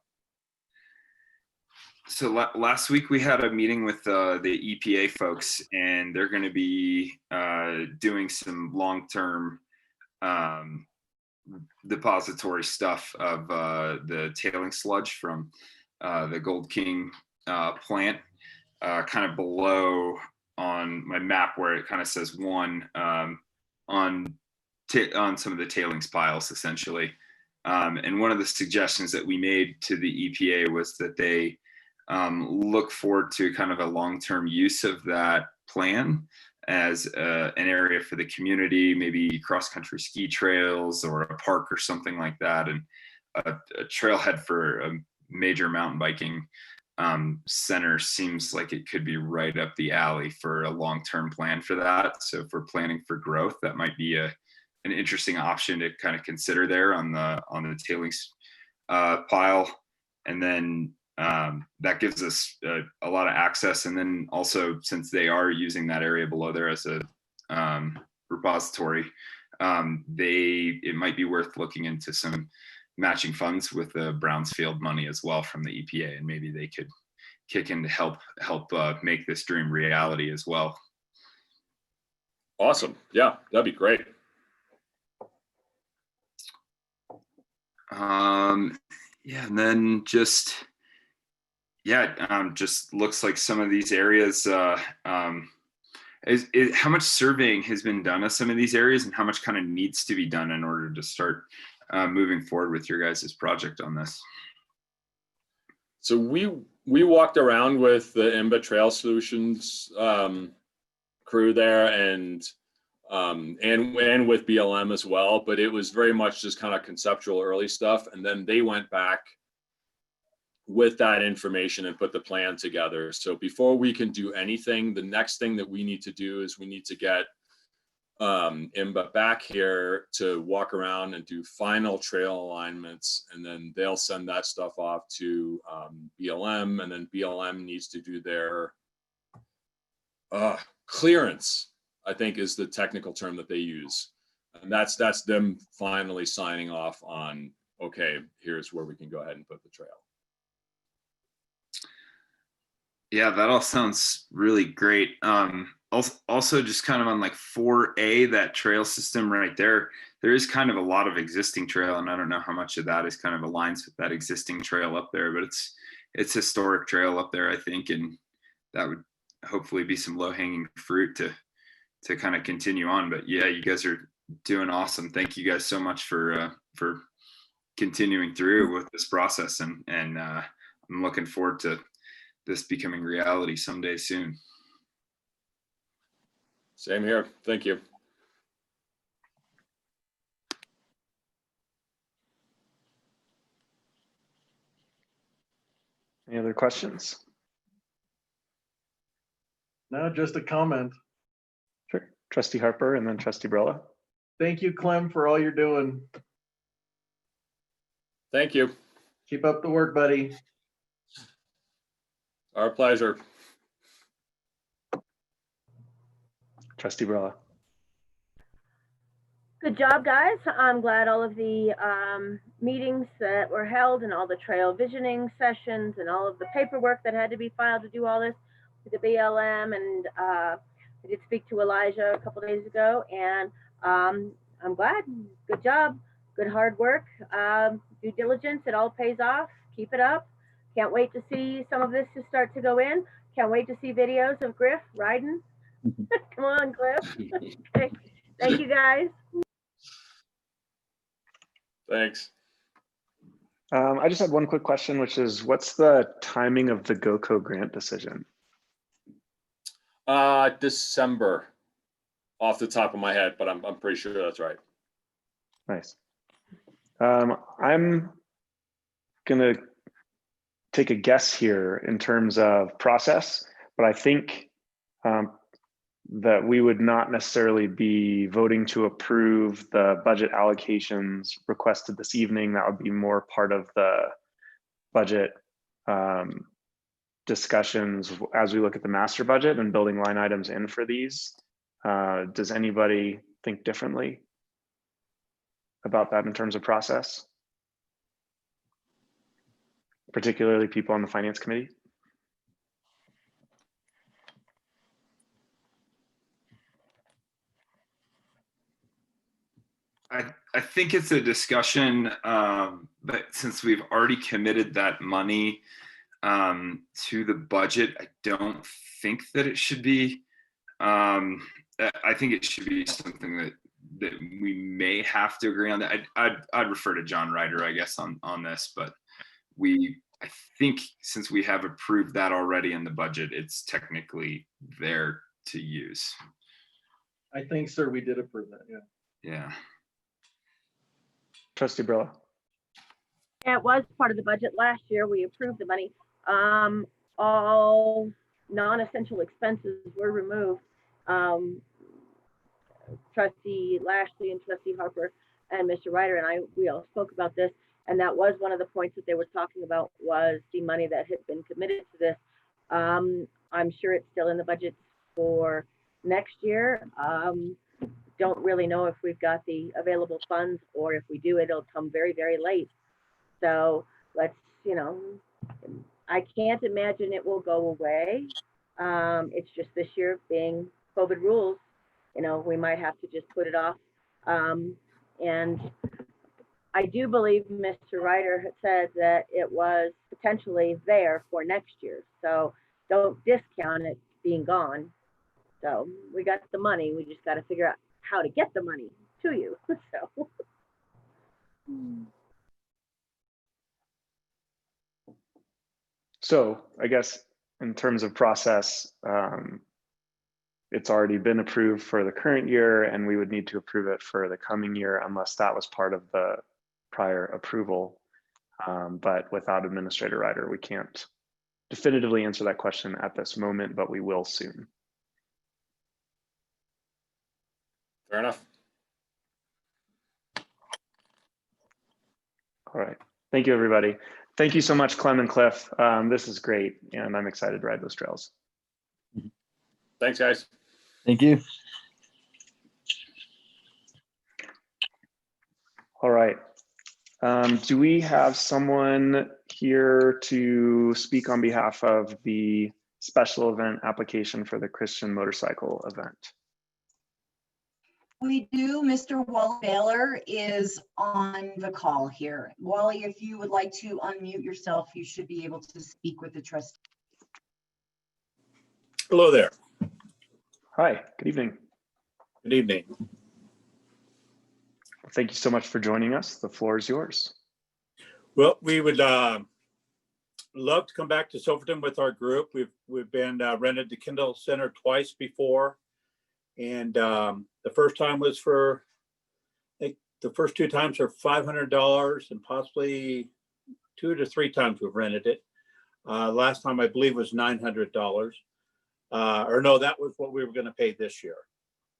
So last week we had a meeting with the EPA folks, and they're going to be doing some long-term depository stuff of the tailing sludge from the Gold King plant, kind of below on my map where it kind of says 1 on some of the tailings piles, essentially. And one of the suggestions that we made to the EPA was that they look forward to kind of a long-term use of that plan as an area for the community, maybe cross-country ski trails or a park or something like that, and a trailhead for a major mountain biking center seems like it could be right up the alley for a long-term plan for that. So if we're planning for growth, that might be an interesting option to kind of consider there on the tailings pile. And then that gives us a lot of access. And then also, since they are using that area below there as a repository, it might be worth looking into some matching funds with the Brownsfield money as well from the EPA, and maybe they could kick in to help make this dream reality as well. Awesome. Yeah, that'd be great. Yeah, and then just looks like some of these areas. How much surveying has been done of some of these areas, and how much kind of needs to be done in order to start moving forward with your guys' project on this? So we walked around with the IMBA Trail Solutions crew there, and with BLM as well, but it was very much just kind of conceptual early stuff, and then they went back with that information and put the plan together. So before we can do anything, the next thing that we need to do is we need to get IMBA back here to walk around and do final trail alignments, and then they'll send that stuff off to BLM, and then BLM needs to do their clearance, I think is the technical term that they use, and that's them finally signing off on, okay, here's where we can go ahead and put the trail. Yeah, that all sounds really great. Also just kind of on like 4A, that trail system right there, there is kind of a lot of existing trail, and I don't know how much of that is kind of aligns with that existing trail up there, but it's historic trail up there, I think, and that would hopefully be some low-hanging fruit to kind of continue on. But yeah, you guys are doing awesome. Thank you guys so much for continuing through with this process, and I'm looking forward to this becoming reality someday soon. Same here. Thank you. Any other questions? No, just a comment. Sure. Trustee Harper and then Trustee Brella. Thank you, Clem, for all you're doing. Thank you. Keep up the work, buddy. Our pleasure. Trustee Brella. Good job, guys. I'm glad all of the meetings that were held and all the trail visioning sessions and all of the paperwork that had to be filed to do all this with the BLM. And I did speak to Elijah a couple days ago, and I'm glad. Good job. Good hard work. Due diligence. It all pays off. Keep it up. Can't wait to see some of this to start to go in. Can't wait to see videos of Griff riding. Come on, Griff. Okay. Thank you, guys. Thanks. I just had one quick question, which is, what's the timing of the Goco grant decision? December, off the top of my head, but I'm pretty sure that's right. Nice. I'm gonna take a guess here in terms of process, but I think that we would not necessarily be voting to approve the budget allocations requested this evening. That would be more part of the budget discussions as we look at the master budget and building line items in for these. Does anybody think differently about that in terms of process? Particularly people on the finance committee? I think it's a discussion, but since we've already committed that money to the budget, I don't think that it should be. I think it should be something that we may have to agree on. That I'd refer to John Ryder, I guess, on this, but I think since we have approved that already in the budget, it's technically there to use. I think, sir, we did approve that. Yeah. Yeah. Trustee Brella. Yeah, it was part of the budget last year. We approved the money. All non-essential expenses were removed. Trustee Lashley and Trustee Harper and Mr. Ryder and we all spoke about this. And that was one of the points that they were talking about, was the money that had been committed to this. I'm sure it's still in the budget for next year. Don't really know if we've got the available funds, or if we do, it'll come very, very late. So let's, I can't imagine it will go away. It's just this year being COVID rules, we might have to just put it off. And I do believe Mr. Ryder had said that it was potentially there for next year. So don't discount it being gone. So we got the money. We just got to figure out how to get the money to you. So. So I guess in terms of process, it's already been approved for the current year, and we would need to approve it for the coming year unless that was part of the prior approval. But without Administrator Ryder, we can't definitively answer that question at this moment, but we will soon. Fair enough. All right. Thank you, everybody. Thank you so much, Clem and Cliff. This is great, and I'm excited to ride those trails. Thanks, guys. Thank you. All right. Do we have someone here to speak on behalf of the special event application for the Christian motorcycle event? We do. Mr. Wally Baylor is on the call here. Wally, if you would like to unmute yourself, you should be able to speak with the trustee. Hello there. Hi, good evening. Good evening. Thank you so much for joining us. The floor is yours. Well, we would love to come back to Silverton with our group. We've been rented the Kindle Center twice before, and the first time was for, I think the first 2 times are $500, and possibly 2 to 3 times we've rented it. Last time I believe was $900, or no, that was what we were going to pay this year,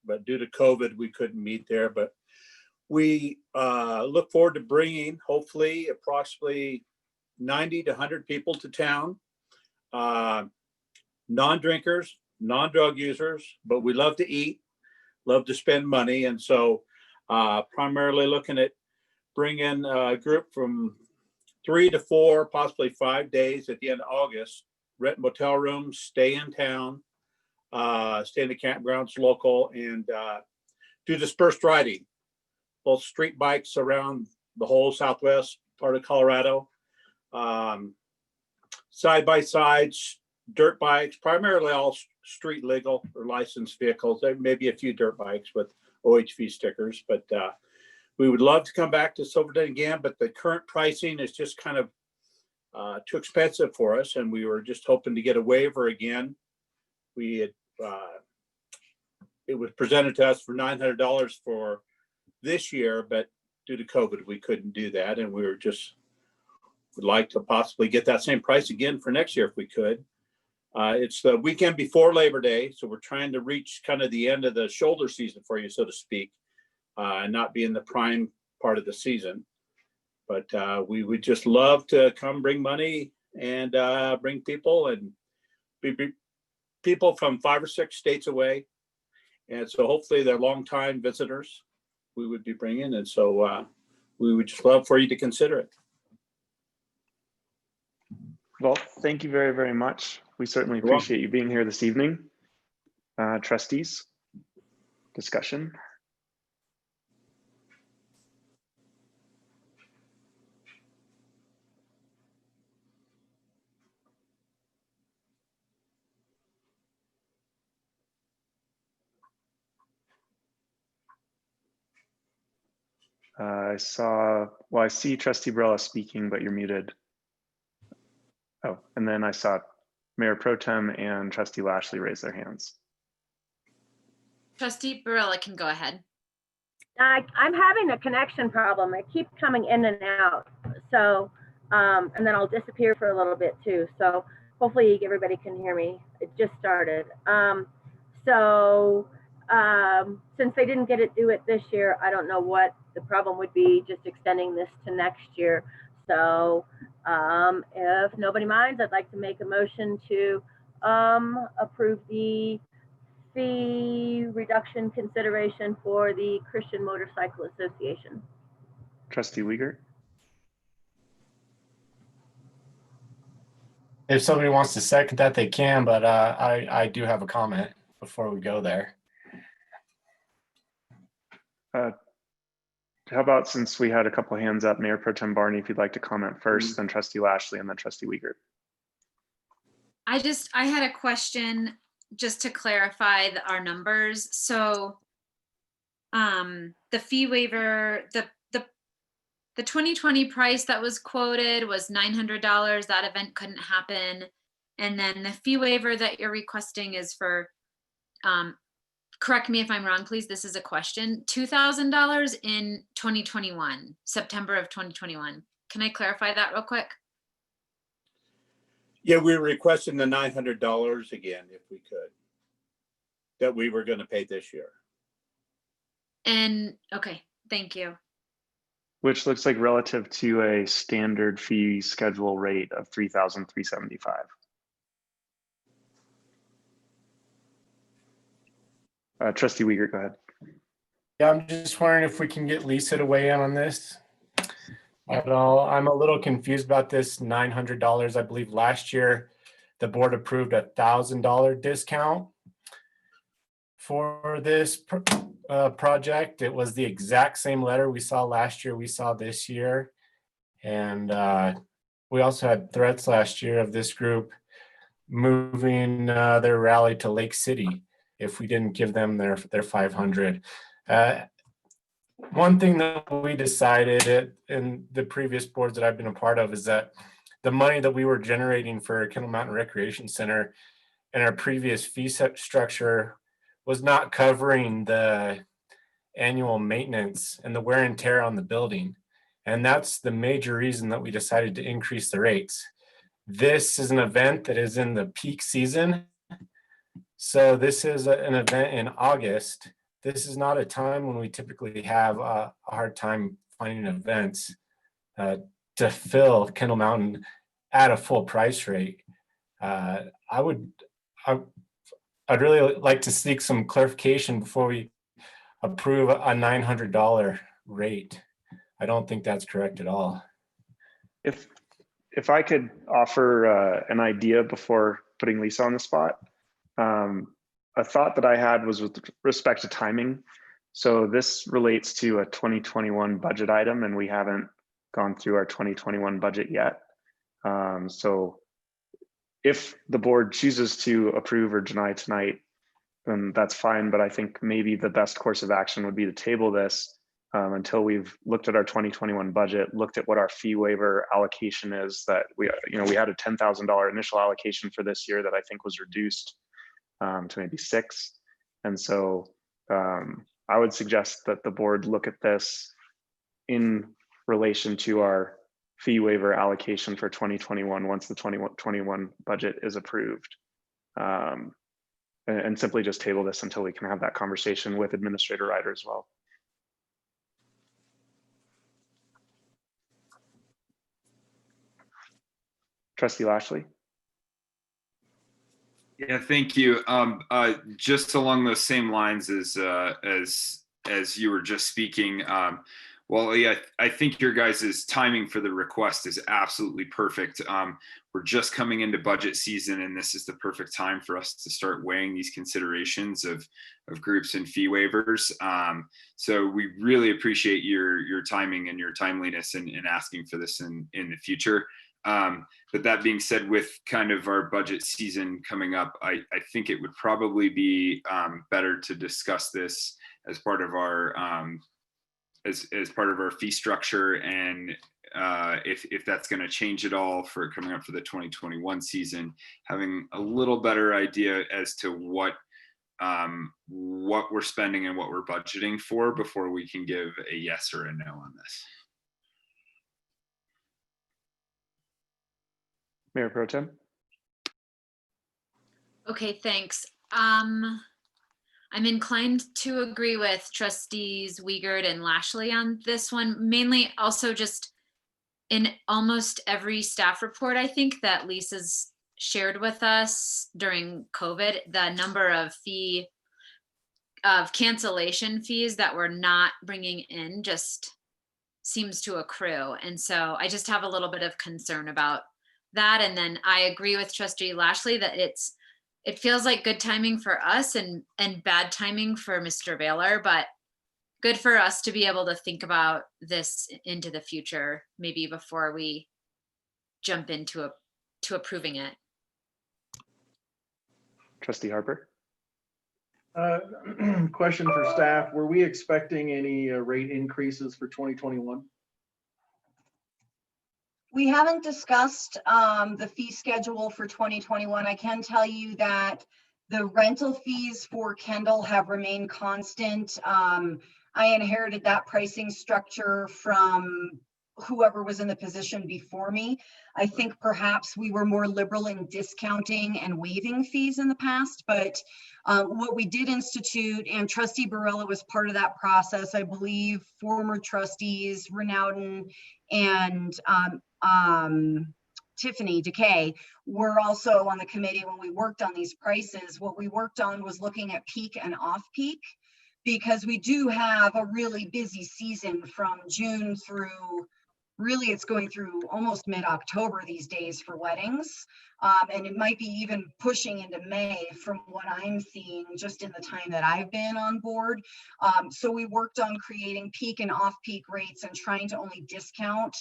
but due to COVID we couldn't meet there. But we look forward to bringing hopefully approximately 90 to 100 people to town, non-drinkers, non-drug users, but we love to eat, love to spend money. And so primarily looking at bringing a group from 3 to 4, possibly 5 days at the end of August, rent motel rooms, stay in town, stay in the campgrounds local, and do dispersed riding, both street bikes around the whole southwest part of Colorado, side-by-sides, dirt bikes, primarily all street legal or licensed vehicles. There may be a few dirt bikes with OHV stickers, but we would love to come back to Silverton again, but the current pricing is just kind of too expensive for us, and we were just hoping to get a waiver again. We had, it was presented to us for $900 for this year, but due to COVID, we couldn't do that, and we were just would like to possibly get that same price again for next year if we could. It's the weekend before Labor Day, so we're trying to reach kind of the end of the shoulder season for you, so to speak, and not be in the prime part of the season. But we would just love to come bring money and bring people, and be people from 5 or 6 states away. And so hopefully they're longtime visitors we would be bringing. And so we would just love for you to consider it. Well, thank you very, very much. We certainly appreciate you being here this evening. Trustees, discussion. I see Trustee Barella speaking, but you're muted. Oh, and then I saw Mayor Pro Tem and Trustee Lashley raise their hands. Trustee Barella can go ahead. I'm having a connection problem. I keep coming in and out. So, and then I'll disappear for a little bit too. So hopefully everybody can hear me. It just started. Since they didn't do it this year, I don't know what The problem would be just extending this to next year. So if nobody minds, I'd like to make a motion to approve the fee reduction consideration for the Christian Motorcycle Association. Trustee Wiegert. If somebody wants to second that, they can, but I do have a comment before we go there. How about, since we had a couple hands up, Mayor Pro Tem Barney, if you'd like to comment first, then Trustee Lashley, and then Trustee Wiegert. I had a question just to clarify our numbers. So the fee waiver, the 2020 price that was quoted was $900. That event couldn't happen. And then the fee waiver that you're requesting is for, correct me if I'm wrong, please, this is a question, $2,000 in 2021, September of 2021. Can I clarify that real quick? Yeah, we were requesting the $900 again, if we could, that we were going to pay this year. And okay, thank you. Which looks like relative to a standard fee schedule rate of $3,375. Trustee Wiegert, go ahead. Yeah, I'm just wondering if we can get Lisa to weigh in on this at all. I'm a little confused about this $900. I believe last year the board approved a $1,000 discount for this project. It was the exact same letter we saw last year, we saw this year. And we also had threats last year of this group moving their rally to Lake City if we didn't give them their 500. One thing that we decided in the previous boards that I've been a part of is that the money that we were generating for Kendall Mountain Recreation Center and our previous fee structure was not covering the annual maintenance and the wear and tear on the building. And that's the major reason that we decided to increase the rates. This is an event that is in the peak season. So this is an event in August. This is not a time when we typically have a hard time finding events to fill Kendall Mountain at a full price rate. I'd really like to seek some clarification before we approve a $900 rate. I don't think that's correct at all. If I could offer an idea before putting Lisa on the spot. A thought that I had was with respect to timing. So this relates to a 2021 budget item, and we haven't gone through our 2021 budget yet. So if the board chooses to approve or deny tonight, then that's fine. But I think maybe the best course of action would be to table this until we've looked at our 2021 budget, looked at what our fee waiver allocation is. That we had a $10,000 initial allocation for this year that I think was reduced to maybe $6,000. And so I would suggest that the board look at this in relation to our fee waiver allocation for 2021 once the 2021 budget is approved. And simply just table this until we can have that conversation with Administrator Ryder as well. Trustee Lashley. Yeah, thank you. Just along those same lines as you were just speaking, well, yeah, I think your guys' timing for the request is absolutely perfect. We're just coming into budget season, and this is the perfect time for us to start weighing these considerations of groups and fee waivers. So we really appreciate your timing and your timeliness in asking for this in the future. But that being said, with kind of our budget season coming up, I think it would probably be better to discuss this as part of our as part of our fee structure, and if that's going to change at all for coming up for the 2021 season, having a little better idea as to what we're spending and what we're budgeting for before we can give a yes or a no on this. Mayor Pro Tem. Okay, thanks. I'm I'm inclined to agree with trustees Wiegert and Lashley on this one, mainly also just in almost every staff report, I think that Lisa's shared with us during COVID, the number of cancellation fees that we're not bringing in just seems to accrue. And so I just have a little bit of concern about that. And then I agree with Trustee Lashley that it feels like good timing for us and bad timing for Mr. Baylor, but good for us to be able to think about this into the future, maybe before we jump into approving it. Trustee Harper. Question for staff. Were we expecting any rate increases for 2021? We haven't discussed the fee schedule for 2021. I can tell you that the rental fees for Kendall have remained constant. I inherited that pricing structure from whoever was in the position before me. I think perhaps we were more liberal in discounting and waiving fees in the past, but what we did institute, and Trustee Barella was part of that process, I believe former trustees Renowden and Tiffany Decay were also on the committee when we worked on these prices. What we worked on was looking at peak and off-peak, because we do have a really busy season from June through, really it's going through almost mid-October these days for weddings. And it might be even pushing into May from what I'm seeing just in the time that I've been on board. So we worked on creating peak and off-peak rates and trying to only discount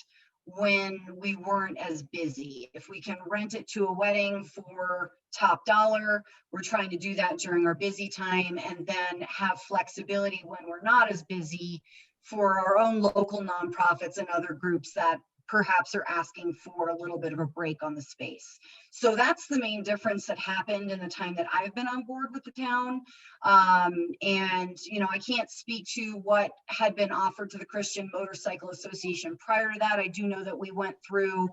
when we weren't as busy. If we can rent it to a wedding for top dollar, we're trying to do that during our busy time, and then have flexibility when we're not as busy for our own local nonprofits and other groups that perhaps are asking for a little bit of a break on the space. So that's the main difference that happened in the time that I've been on board with the town. And, you know, I can't speak to what had been offered to the Christian Motorcycle Association prior to that. I do know that we went through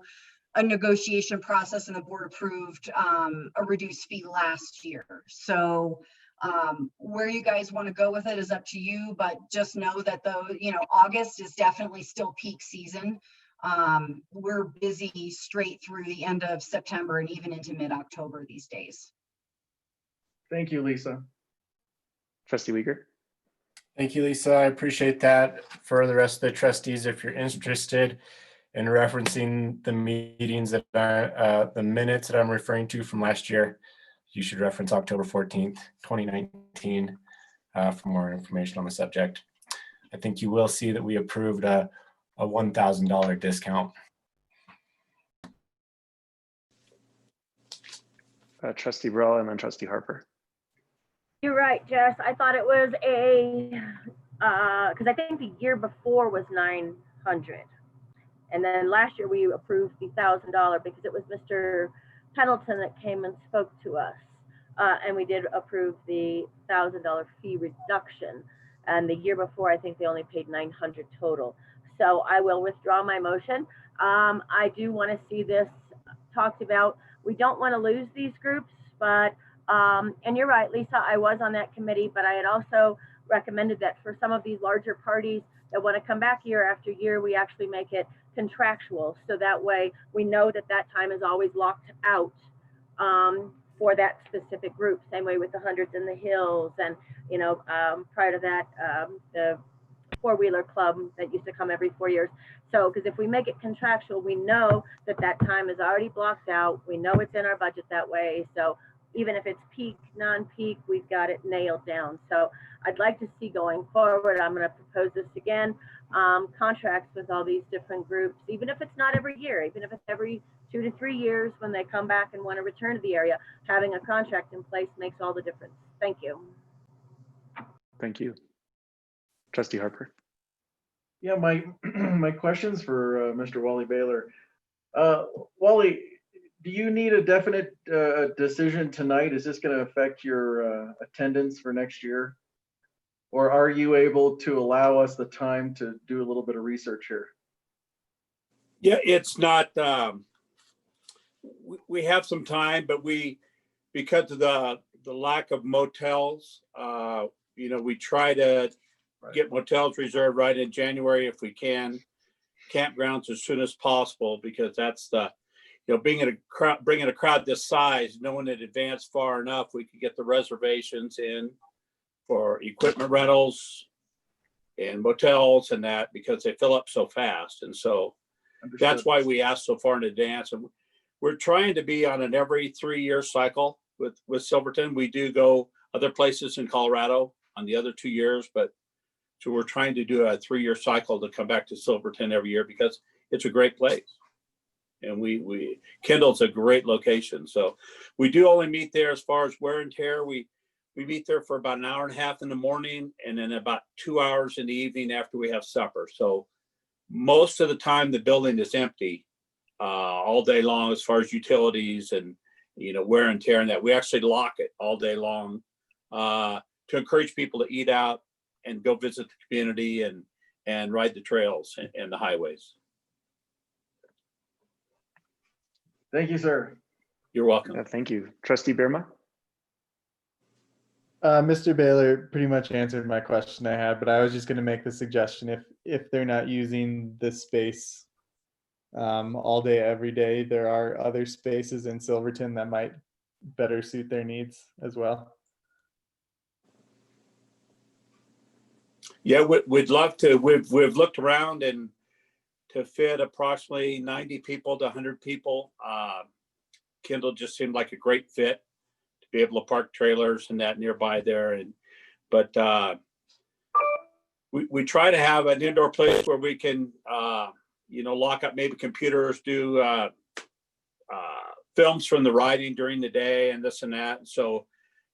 a negotiation process and the board approved a reduced fee last year. So where you guys want to go with it is up to you, but just know that August is definitely still peak season. We're busy straight through the end of September and even into mid-October these days. Thank you, Lisa. Trustee Wiegert. Thank you, Lisa. I appreciate that. For the rest of the trustees, if you're interested in referencing the meetings that the minutes that I'm referring to from last year, you should reference October 14th, 2019 for more information on the subject. I think you will see that we approved a $1,000 discount. Trustee Burrell and then Trustee Harper. You're right, Jess. I thought it was because I think the year before was 900. And then last year we approved the $1,000 because it was Mr. Pendleton that came and spoke to us. And we did approve the $1,000 fee reduction. And the year before, I think they only paid 900 total. So I will withdraw my motion. I do want to see this talked about. We don't want to lose these groups, but, and you're right, Lisa, I was on that committee, but I had also recommended that for some of these larger parties that want to come back year after year, we actually make it contractual. So that way we know that that time is always locked out for that specific group. Same way with the Hundreds in the Hills. And, you know, prior to that, the four-wheeler club that used to come every 4 years. So, because if we make it contractual, we know that that time is already blocked out. We know it's in our budget that way. So even if it's peak, non-peak, we've got it nailed down. So I'd like to see going forward, I'm going to propose this again, contracts with all these different groups, even if it's not every year, even if it's every 2 to 3 years when they come back and want to return to the area, having a contract in place makes all the difference. Thank you. Thank you. Trustee Harper. Yeah, my question's for Mr. Wally Baylor. Wally, do you need a definite decision tonight? Is this going to affect your attendance for next year? Or are you able to allow us the time to do a little bit of research here? Yeah, it's not, we have some time, but because of the the lack of motels. You know, we try to get motels reserved right in January if we can. Campgrounds as soon as possible, because that's the, you know, bringing a crowd this size, knowing in advance far enough, we could get the reservations in for equipment rentals and motels and that, because they fill up so fast. And so that's why we ask so far in advance. And we're trying to be on an every 3-year cycle with Silverton. We do go other places in Colorado on the other 2 years, but so we're trying to do a 3-year cycle to come back to Silverton every year, because it's a great place. And Kendall's a great location. So we do only meet there as far as wear and tear. We meet there for about an hour and a half in the morning, and then about 2 hours in the evening after we have supper. So most of the time the building is empty all day long as far as utilities and, you know, wear and tear and that. We actually lock it all day long to encourage people to eat out and go visit the community and ride the trails and the highways. Thank you, sir. You're welcome. Thank you. Trustee Birma? Mr. Baylor pretty much answered my question I had, but I was just going to make the suggestion, if they're not using this space all day, every day, there are other spaces in Silverton that might better suit their needs as well. Yeah, we'd love to. We've looked around, and to fit approximately 90 people to 100 people, Kendall just seemed like a great fit to be able to park trailers and that nearby there. But we try to have an indoor place where we can, you know, lock up maybe computers, do films from the riding during the day and this and that. So,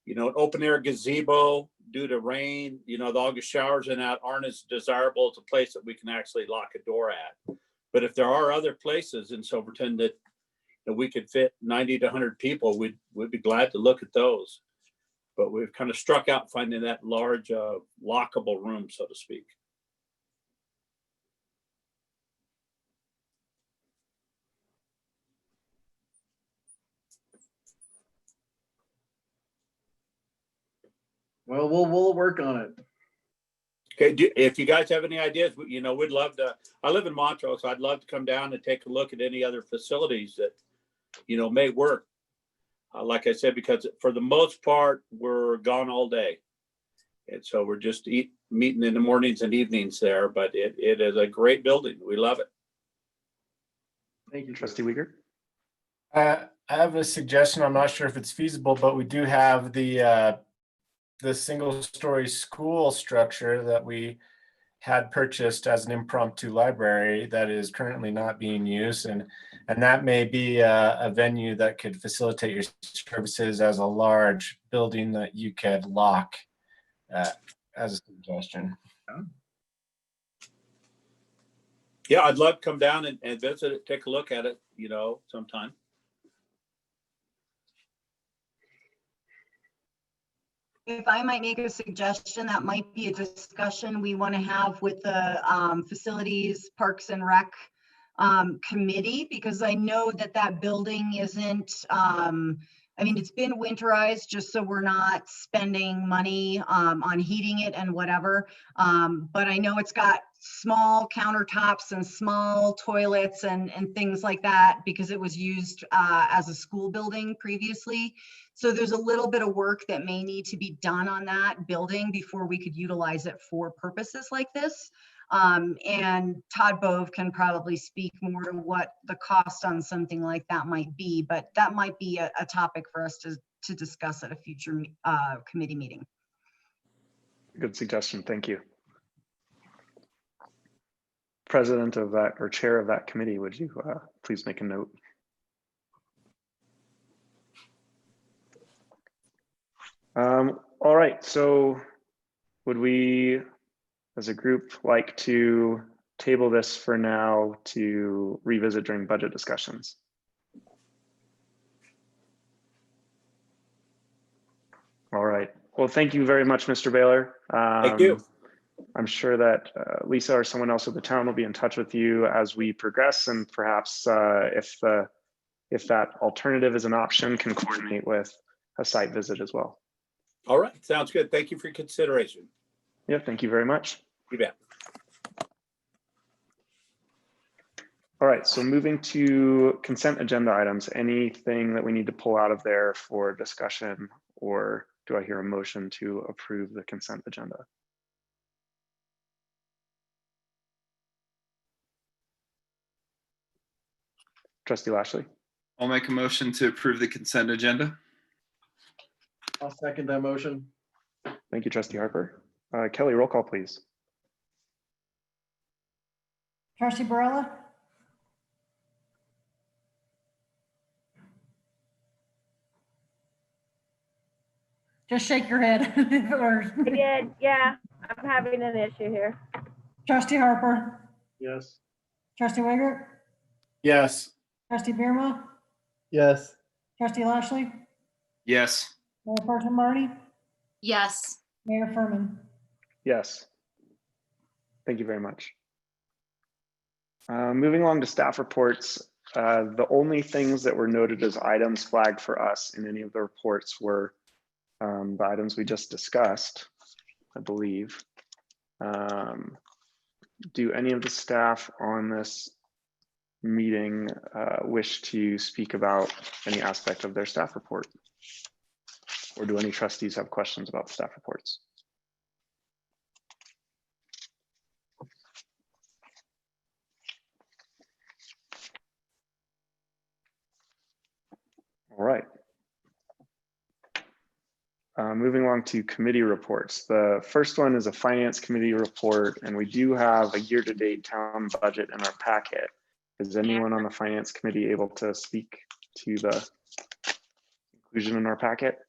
you know, an open air gazebo due to rain, you know, the August showers and that aren't as desirable as a place that we can actually lock a door at. But if there are other places in Silverton that we could fit 90 to 100 people, we'd be glad to look at those. But we've kind of struck out finding that large lockable room, so to speak. Well, we'll work on it. Okay, if you guys have any ideas, you know, we'd love to. I live in Montrose, so I'd love to come down and take a look at any other facilities that, you know, may work. Like I said, because for the most part, we're gone all day. And so we're just meeting in the mornings and evenings there, but it is a great building. We love it. Thank you, Trustee Uyghur? I have a suggestion. I'm not sure if it's feasible, but we do have the single-story school structure that we had purchased as an impromptu library that is currently not being used, and that may be a venue that could facilitate your services as a large building that you could lock, as a suggestion. Yeah, I'd love to come down and visit it, take a look at it, you know, sometime. If I might make a suggestion, that might be a discussion we want to have with the Facilities, Parks and Rec committee, because I know that building isn't, I mean, it's been winterized just so we're not spending money on heating it and whatever. But I know it's got small countertops and small toilets and things like that because it was used as a school building previously. So there's a little bit of work that may need to be done on that building before we could utilize it for purposes like this. And Todd Bove can probably speak more to what the cost on something like that might be, but that might be a topic for us to discuss at a future committee meeting. Good suggestion. Thank you. President of that, or chair of that committee, would you please make a note? All right, so would we, as a group, like to table this for now to revisit during budget discussions? All right, well, thank you very much, Mr. Baylor. Thank you. I'm sure that Lisa or someone else at the town will be in touch with you as we progress, and perhaps if that alternative is an option, can coordinate with a site visit as well. All right, sounds good. Thank you for your consideration. Yeah, thank you very much. You bet. All right, so moving to consent agenda items, anything that we need to pull out of there for discussion, or do I hear a motion to approve the consent agenda? Trustee Lashley. I'll make a motion to approve the consent agenda. I'll second that motion. Thank you, Trustee Harper. Kelly, roll call, please. Trustee Barella? Just shake your head. Or I did, yeah, I'm having an issue here. Trustee Harper, Yes. Trustee Wiggert, Yes. Trustee Bierma, Yes. Trustee Lashley, Yes. Mayor Pro Tem Barney, Yes. Mayor Furman. Yes. Thank you very much. Moving along to staff reports, the only things that were noted as items flagged for us in any of the reports were the items we just discussed, I believe. Do any of the staff on this meeting wish to speak about any aspect of their staff report? Or do any trustees have questions about the staff reports? All right. Moving along to committee reports. The first one is a finance committee report, and we do have a year-to-date town budget in our packet. Is anyone on the finance committee able to speak to the inclusion in our packet?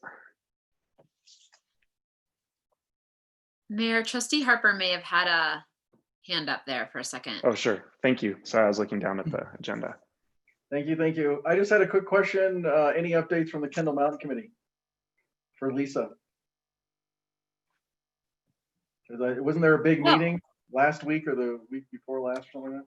Mayor, Trustee Harper may have had a hand up there for a second. Oh, sure. Thank you. Sorry, I was looking down at the agenda. Thank you, thank you. I just had a quick question. Any updates from the Kendall Mountain Committee for Lisa? Wasn't there a big No. meeting last week or the week before last, something like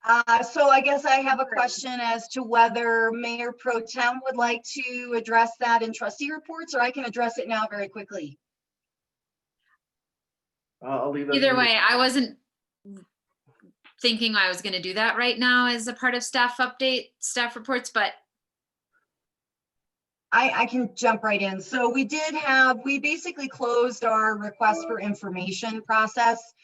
that? So I guess I have a question as to whether Mayor Pro Tem would like to address that in trustee reports, or I can address it now very quickly. I'll leave that. Either way, I wasn't thinking I was going to do that right now as a part of staff reports, but I can jump right in. So we basically closed our request for information process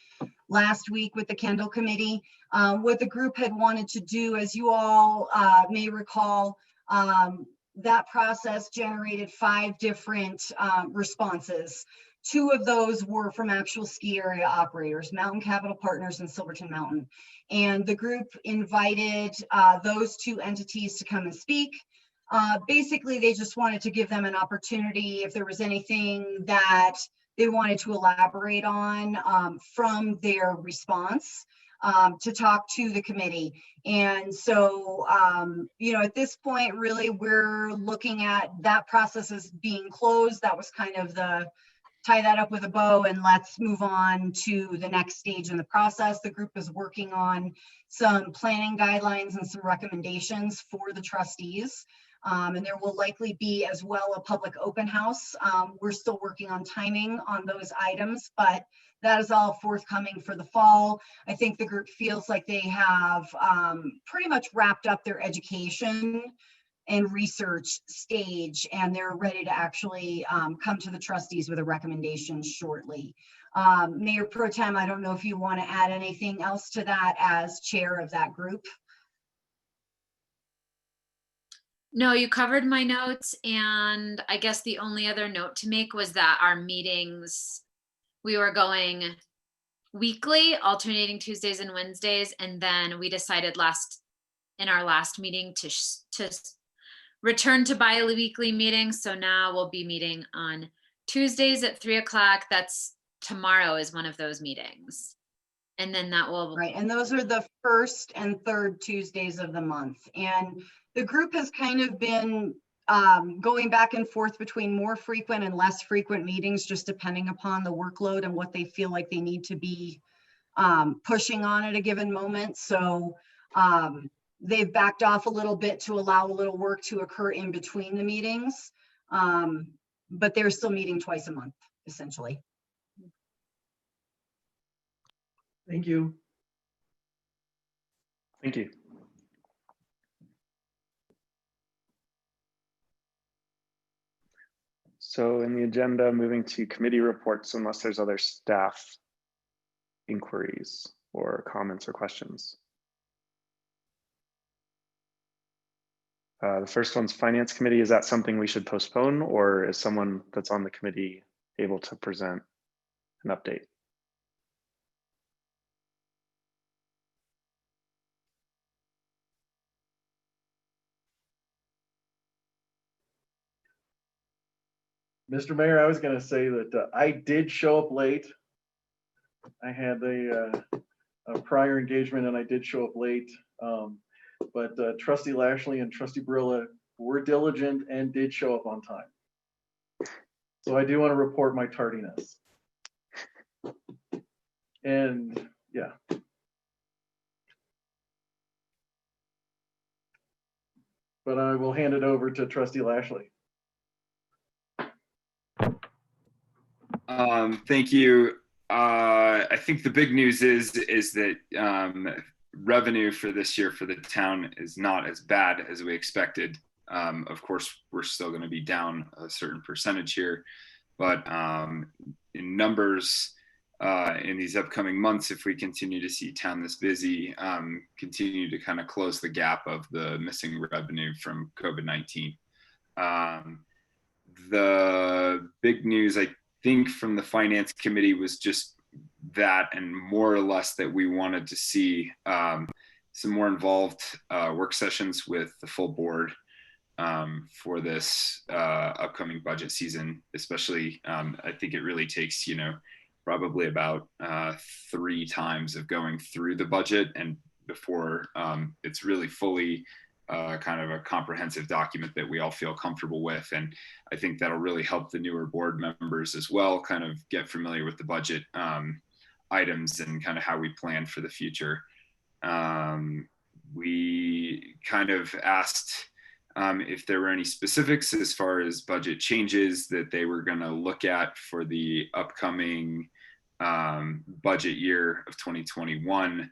last week with the Kendall Committee. What the group had wanted to do, as you all may recall, that process generated 5 different responses. 2 of those were from actual ski area operators, Mountain Capital Partners and Silverton Mountain. And the group invited those 2 entities to come and speak. Basically, they just wanted to give them an opportunity if there was anything that they wanted to elaborate on from their response to talk to the committee. And so, at this point, really, we're looking at that process as being closed. That was kind of the tie that up with a bow and let's move on to the next stage in the process. The group is working on some planning guidelines and some recommendations for the trustees. And there will likely be as well a public open house. We're still working on timing on those items, but that is all forthcoming for the fall. I think the group feels like they have pretty much wrapped up their education and research stage, and they're ready to actually come to the trustees with a recommendation shortly. Mayor Pro Tem, I don't know if you want to add anything else to that as chair of that group. no, you covered my notes. And I guess the only other note to make was that our meetings, we were going weekly, alternating Tuesdays and Wednesdays. And then we decided in our last meeting to return to bi-weekly meetings. So now we'll be meeting on Tuesdays at 3 o'clock. That's tomorrow is one of those meetings. And then that will. Right, and those are the first and third Tuesdays of the month. And the group has kind of been going back and forth between more frequent and less frequent meetings, just depending upon the workload and what they feel like they need to be pushing on at a given moment. So they've backed off a little bit to allow a little work to occur in between the meetings. But they're still meeting twice a month, essentially. Thank you. Thank you. So in the agenda, moving to committee reports, unless there's other staff inquiries or comments or questions. The first one's Finance Committee. Is that something we should postpone, or is someone that's on the committee able to present an update? Mr. Mayor, I was going to say that I did show up late. I had a prior engagement and I did show up late. But Trustee Lashley and Trustee Barilla were diligent and did show up on time. So I do want to report my tardiness. And yeah. But I will hand it over to Trustee Lashley. Thank you. I think the big news is that revenue for this year for the town is not as bad as we expected. Of course, we're still going to be down a certain percentage here, but in numbers in these upcoming months, if we continue to see town this busy, continue to kind of close the gap of the missing revenue from COVID-19. The big news, I think, from the Finance Committee was just that, and more or less that we wanted to see some more involved work sessions with the full board for this upcoming budget season. Especially, I think it really takes, probably about 3 times of going through the budget and before it's really fully kind of a comprehensive document that we all feel comfortable with. And I think that'll really help the newer board members as well kind of get familiar with the budget items and kind of how we plan for the future. We kind of asked if there were any specifics as far as budget changes that they were going to look at for the upcoming budget year of 2021.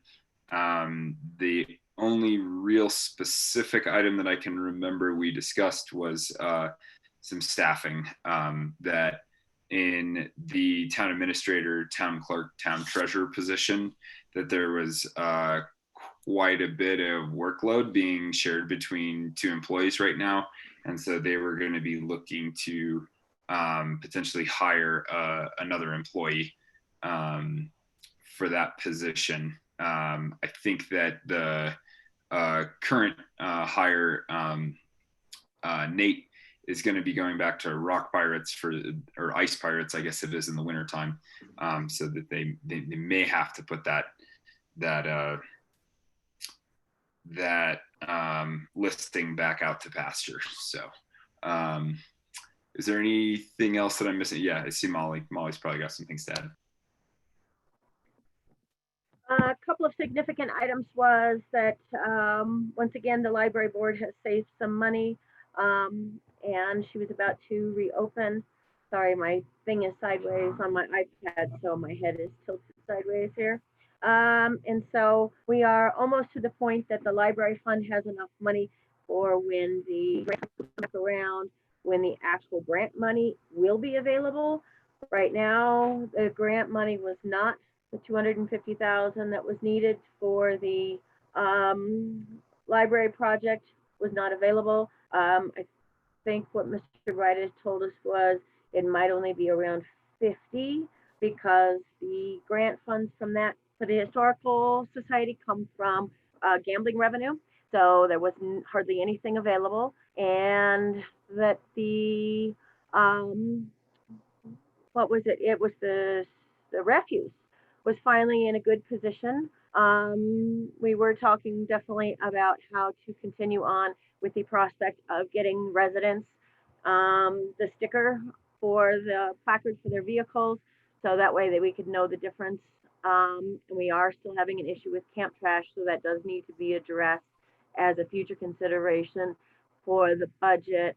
The only real specific item that I can remember we discussed was some staffing that in the town administrator, town clerk, town treasurer position, that there was quite a bit of workload being shared between 2 employees right now. And so they were going to be looking to potentially hire another employee for that position. I think that the current hire, Nate, is going to be going back to rock pirates or ice pirates, I guess it is, in the wintertime, so that they may have to put that listing back out to pasture. So is there anything else that I'm missing? Yeah, I see Molly's probably got some things to add. A couple of significant items was that once again the library board has saved some money, and she was about to reopen. Sorry, my thing is sideways on my iPad, so my head is tilted sideways here. And so we are almost to the point that the library fund has enough money for when the grant comes back around, when the actual grant money will be available. Right now, the grant money was not the $250,000 that was needed for the library project was not available. I think what Mr. Wright has told us was it might only be around 50 because the grant funds from that for the Historical Society come from gambling revenue. So there was hardly anything available, and that the, what was it? It was the refuse was finally in a good position. We were talking definitely about how to continue on with the prospect of getting residents the sticker for the placard for their vehicles, so that way that we could know the difference. And we are still having an issue with camp trash, so that does need to be addressed. as a future consideration for the budget,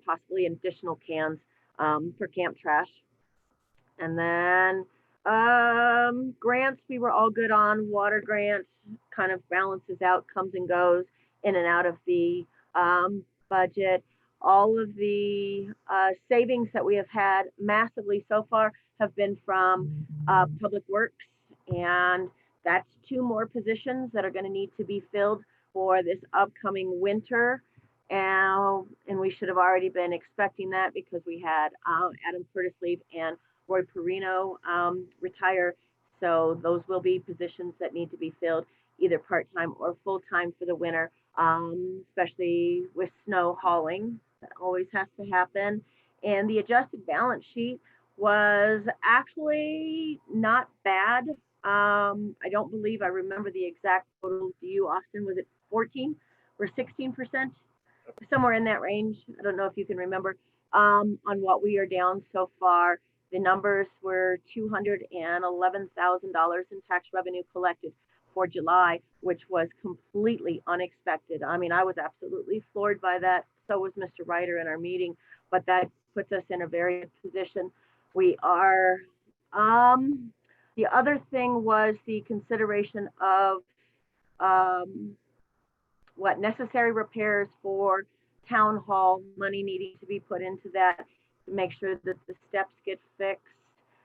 possibly additional cans for camp trash. And then grants, we were all good on. Water grants kind of balances out, comes and goes in and out of the budget. All of the savings that we have had massively so far have been from Public Works, and that's 2 more positions that are going to need to be filled for this upcoming winter. And we should have already been expecting that because we had Adam Curtis leave and Roy Perino retire. So those will be positions that need to be filled either part-time or full-time for the winter, especially with snow hauling. That always has to happen. And the adjusted balance sheet was actually not bad. I don't believe I remember the exact total. Do you, Austin? Was it 14 or 16%? Somewhere in that range. I don't know if you can remember on what we are down so far. The numbers were $211,000 in tax revenue collected for July, which was completely unexpected. I mean, I was absolutely floored by that. So was Mr. Ryder in our meeting, but that puts us in a very good position. We are, the other thing was the consideration of what necessary repairs for town hall, money needing to be put into that to make sure that the steps get fixed.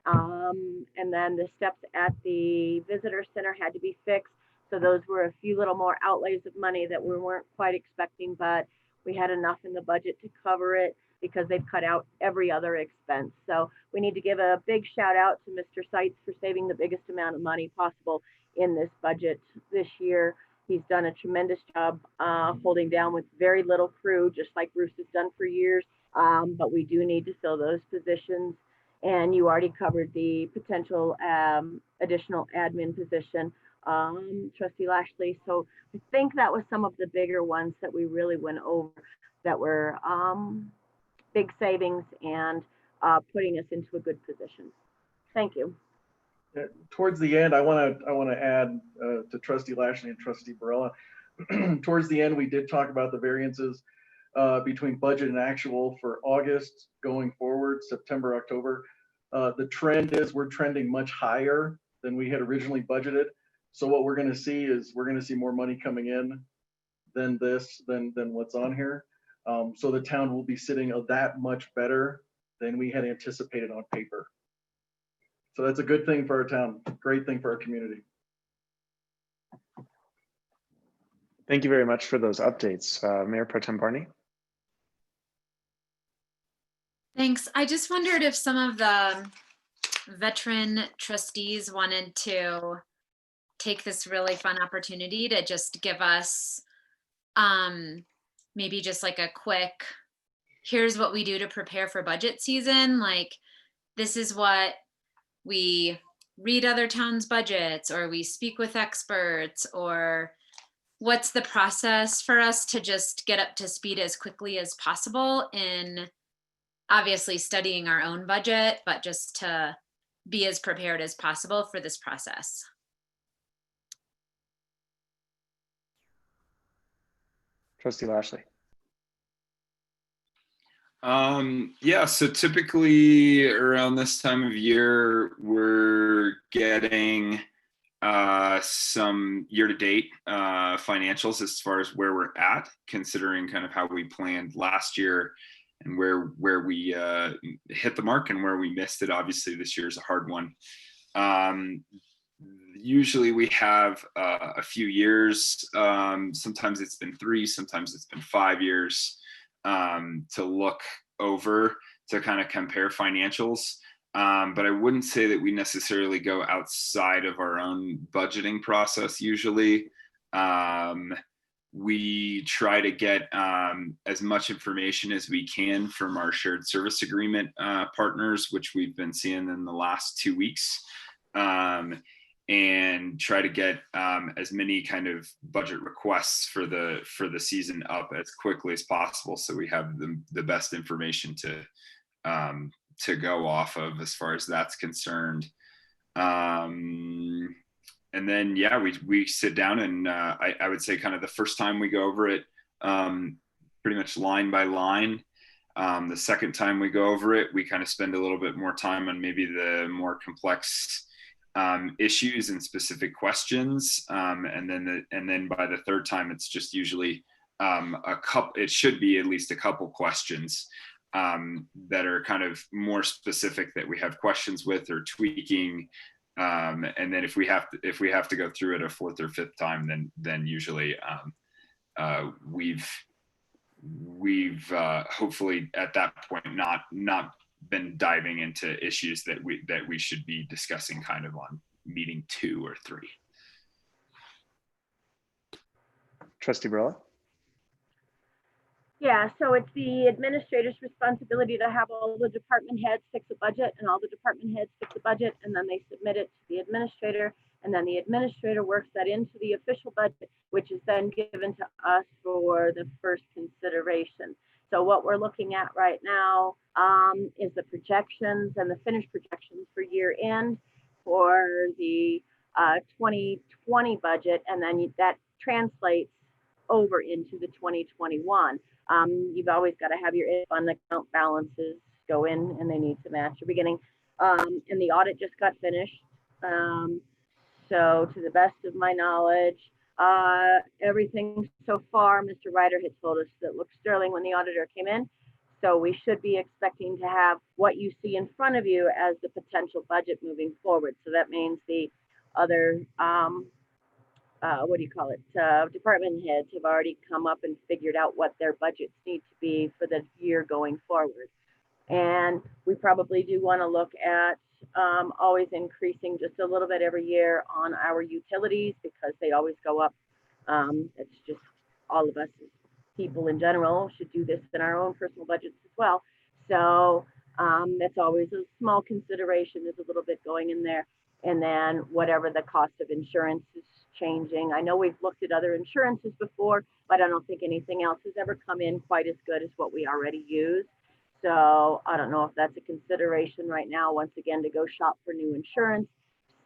And then the steps at the visitor center had to be fixed. So those were a few little more outlays of money that we weren't quite expecting, but we had enough in the budget to cover it because they've cut out every other expense. So we need to give a big shout out to Mr. Seitz for saving the biggest amount of money possible in this budget this year. He's done a tremendous job holding down with very little crew, just like Bruce has done for years. But we do need to fill those positions. And you already covered the potential additional admin position, Trustee Lashley. So I think that was some of the bigger ones that we really went over that were big savings and putting us into a good position. Thank you. Towards the end, I want to add to Trustee Lashley and Trustee Barella. Towards the end, we did talk about the variances between budget and actual for August going forward, September, October. The trend is we're trending much higher than we had originally budgeted. So what we're going to see is we're going to see more money coming in than what's on here. So the town will be sitting that much better than we had anticipated on paper. So that's a good thing for our town, great thing for our community. Thank you very much for those updates. Mayor Pro Tem Barney. Thanks. I just wondered if some of the veteran trustees wanted to take this really fun opportunity to just give us maybe just like a quick, here's what we do to prepare for budget season. Like, this is what we read other towns' budgets, or we speak with experts, or what's the process for us to just get up to speed as quickly as possible in obviously studying our own budget, but just to be as prepared as possible for this process. Trustee Lashley. Yeah, so typically around this time of year, we're getting some year-to-date financials as far as where we're at, considering kind of how we planned last year and where we hit the mark and where we missed it. Obviously, this year is a hard one. Usually we have a few years. Sometimes it's been 3, sometimes it's been 5 years to look over to kind of compare financials. But I wouldn't say that we necessarily go outside of our own budgeting process usually. We try to get as much information as we can from our shared service agreement partners, which we've been seeing in the last 2 weeks, and try to get as many kind of budget requests for the season up as quickly as possible, so we have the best information to go off of as far as that's concerned. then yeah, we sit down and I would say kind of the first time we go over it pretty much line by line. The second time we go over it, we kind of spend a little bit more time on maybe the more complex issues and specific questions. And then by the third time, it's just usually it should be at least a couple questions that are kind of more specific that we have questions with or tweaking. And then if we have to go through it a fourth or fifth time, then usually we've hopefully at that point not been diving into issues that we should be discussing kind of on meeting 2 or 3. Trustee Barella? Yeah, so it's the administrator's responsibility to have all the department heads fix a budget, and all the department heads fix a budget, and then they submit it to the administrator, and then the administrator works that into the official budget, which is then given to us for the first consideration. So what we're looking at right now is the projections and the finished projections for year end for the 2020 budget, and then that translates over into the 2021. You've always got to have your fund account balances go in, and they need to match your beginning. And the audit just got finished. So to the best of my knowledge, everything so far, Mr. Ryder had told us that looked sterling when the auditor came in. So we should be expecting to have what you see in front of you as the potential budget moving forward. So that means the other department heads have already come up and figured out what their budgets need to be for the year going forward. And we probably do want to look at always increasing just a little bit every year on our utilities, because they always go up. It's just all of us as people in general should do this in our own personal budgets as well. So that's always a small consideration, is a little bit going in there. And then whatever the cost of insurance is changing. I know we've looked at other insurances before, but I don't think anything else has ever come in quite as good as what we already use. So I don't know if that's a consideration right now, once again, to go shop for new insurance.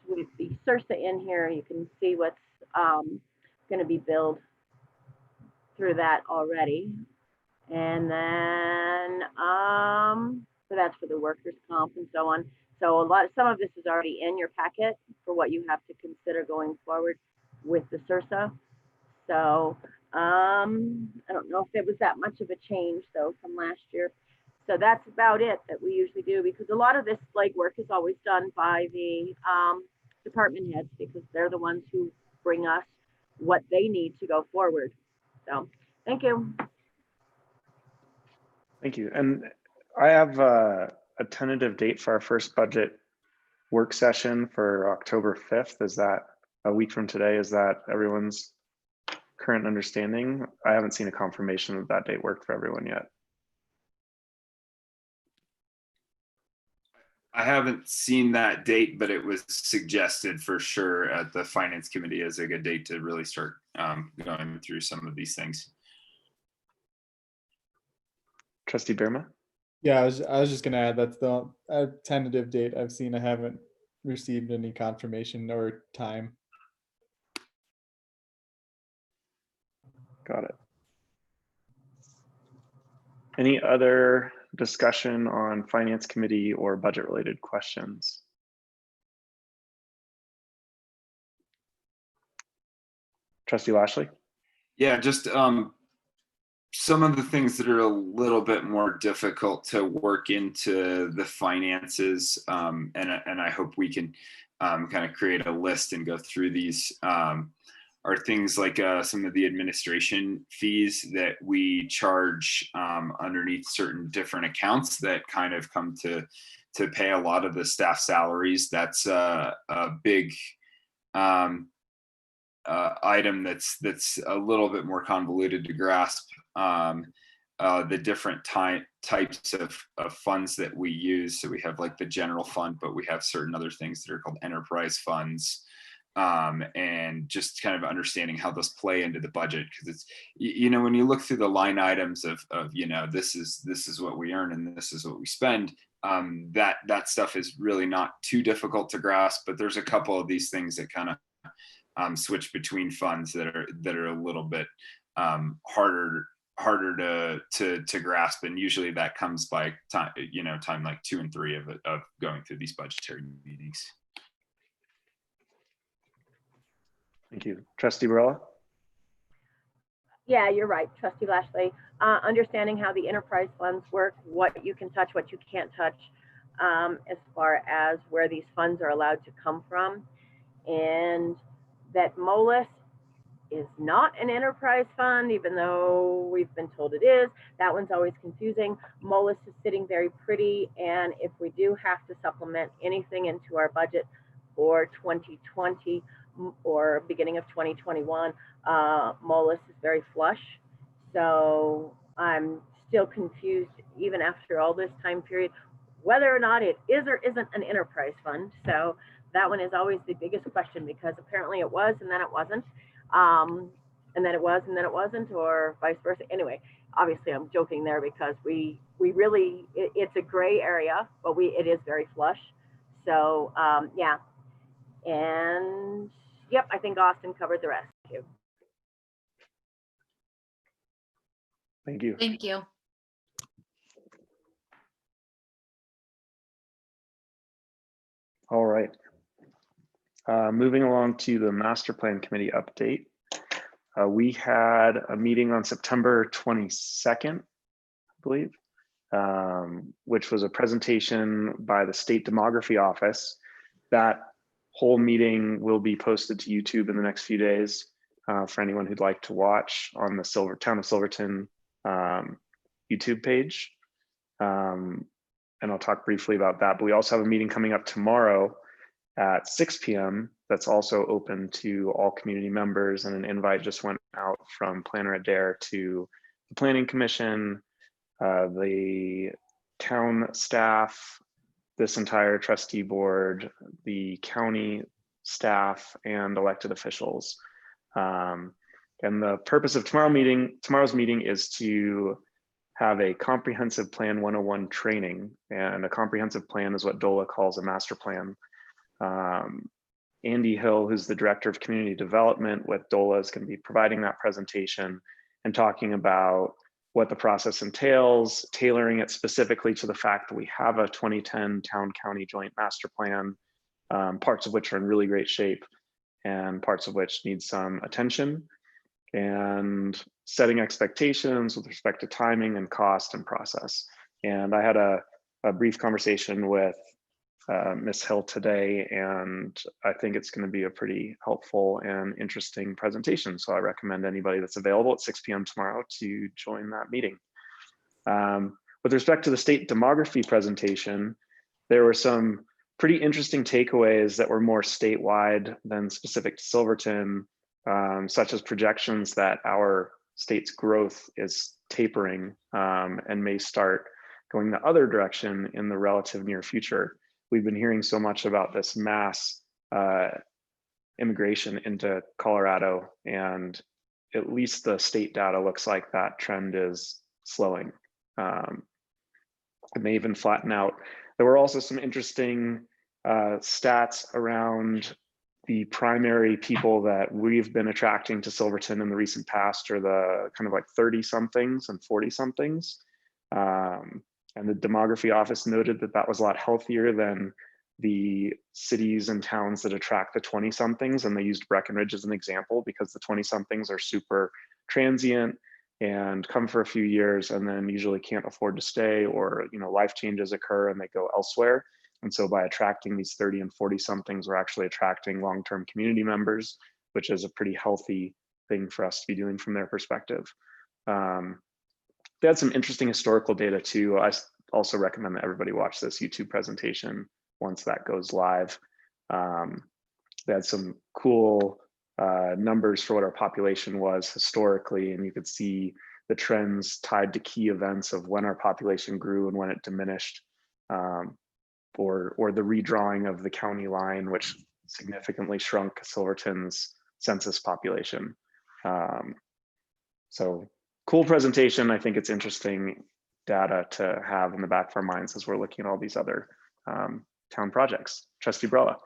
With the CIRSA in here, you can see what's going to be billed through that already. And then, so that's for the workers' comp and so on. So some of this is already in your packet for what you have to consider going forward with the CIRSA. So I don't know if it was that much of a change though from last year. So that's about it that we usually do, because a lot of this legwork is always done by the department heads, because they're the ones who bring us what they need to go forward. So thank you. Thank you. And I have a tentative date for our first budget work session for October 5th. Is that a week from today? Is that everyone's current understanding? I haven't seen a confirmation that that date worked for everyone yet. I haven't seen that date, but it was suggested for sure at the finance committee as a good date to really start going through some of these things. Trustee Birma? Yeah, I was just gonna add, that's the tentative date I've seen. I haven't received any confirmation or time. Got it. Any other discussion on finance committee or budget related questions? Trustee Lashley? Yeah, just some of the things that are a little bit more difficult to work into the finances, and I hope we can kind of create a list and go through these, are things like some of the administration fees that we charge underneath certain different accounts that kind of come to pay a lot of the staff salaries. That's a big item that's a little bit more convoluted to grasp. The different types of funds that we use. So we have like the general fund, but we have certain other things that are called enterprise funds. And just kind of understanding how those play into the budget, because it's, you know, when you look through the line items of you know, this is what we earn and this is what we spend, that stuff is really not too difficult to grasp. But there's a couple of these things that kind of switch between funds that are a little bit harder to grasp, and usually that comes by time time like 2 and 3 of going through these budgetary meetings. Thank you. Trustee Barella? Yeah, you're right, Trustee Lashley. Understanding how the enterprise funds work, what you can touch, what you can't touch, as far as where these funds are allowed to come from. And that MOLIS is not an enterprise fund, even though we've been told it is. That one's always confusing. MOLIS is sitting very pretty, and if we do have to supplement anything into our budget for 2020 or beginning of 2021, MOLIS is very flush. So I'm still confused, even after all this time period, whether or not it is or isn't an enterprise fund. So that one is always the biggest question, because apparently it was and then it wasn't. And then it was and then it wasn't, or vice versa. Anyway, obviously I'm joking there, because we really, it's a gray area, but it is very flush. So yeah, and yep, I think Austin covered the rest. Thank you. Thank you. Thank you. All right. Moving along to the master plan committee update. We had a meeting on September 22nd, I believe, which was a presentation by the state demography office. That whole meeting will be posted to YouTube in the next few days for anyone who'd like to watch on the Town of Silverton YouTube page. And I'll talk briefly about that, but we also have a meeting coming up tomorrow at 6 p.m. that's also open to all community members, and an invite just went out from Planner Adair to the Planning Commission, the town staff, this entire trustee board, the county staff, and elected officials. And the purpose of tomorrow's meeting is to have a comprehensive plan 101 training, and a comprehensive plan is what DOLA calls a master plan. Andy Hill, who's the director of community development with DOLA, is going to be providing that presentation and talking about what the process entails, tailoring it specifically to the fact that we have a 2010 town-county joint master plan, parts of which are in really great shape and parts of which need some attention, and setting expectations with respect to timing and cost and process. And I had a brief conversation with Ms. Hill today, and I think it's going to be a pretty helpful and interesting presentation. So I recommend anybody that's available at 6 p.m. tomorrow to join that meeting. With respect to the state demography presentation, there were some pretty interesting takeaways that were more statewide than specific to Silverton, such as projections that our state's growth is tapering and may start going the other direction in the relative near future. We've been hearing so much about this mass immigration into Colorado, and at least the state data looks like that trend is slowing. It may even flatten out. There were also some interesting stats around the primary people that we've been attracting to Silverton in the recent past, are the kind of like 30 somethings and 40 somethings. And the demography office noted that that was a lot healthier than the cities and towns that attract the 20 somethings. And they used Breckenridge as an example, because the 20 somethings are super transient and come for a few years and then usually can't afford to stay, or life changes occur and they go elsewhere. And so by attracting these 30 and 40 somethings, we're actually attracting long-term community members, which is a pretty healthy thing for us to be doing from their perspective. They had some interesting historical data too. I also recommend that everybody watch this YouTube presentation once that goes live. They had some cool numbers for what our population was historically, and you could see the trends tied to key events of when our population grew and when it diminished, or the redrawing of the county line, which significantly shrunk Silverton's census population. So cool presentation. I think it's interesting data to have in the back of our minds as we're looking at all these other town projects. Trustee Brella.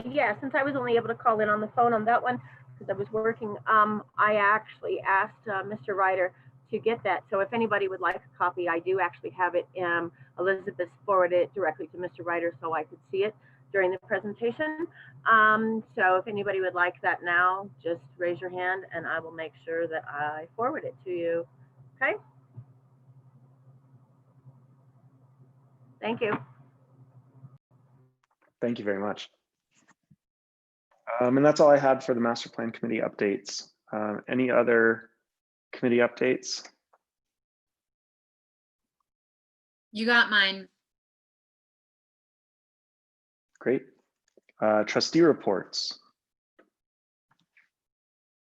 Yeah, since I was only able to call in on the phone on that one, because I was working, I actually asked Mr. Ryder to get that. So if anybody would like a copy, I do actually have it. Elizabeth forwarded it directly to Mr. Ryder so I could see it during the presentation. So if anybody would like that now, just raise your hand and I will make sure that I forward it to you. Okay? Thank you. Thank you very much. And that's all I had for the master plan committee updates. Any other committee updates? You got mine. Great. Trustee reports. I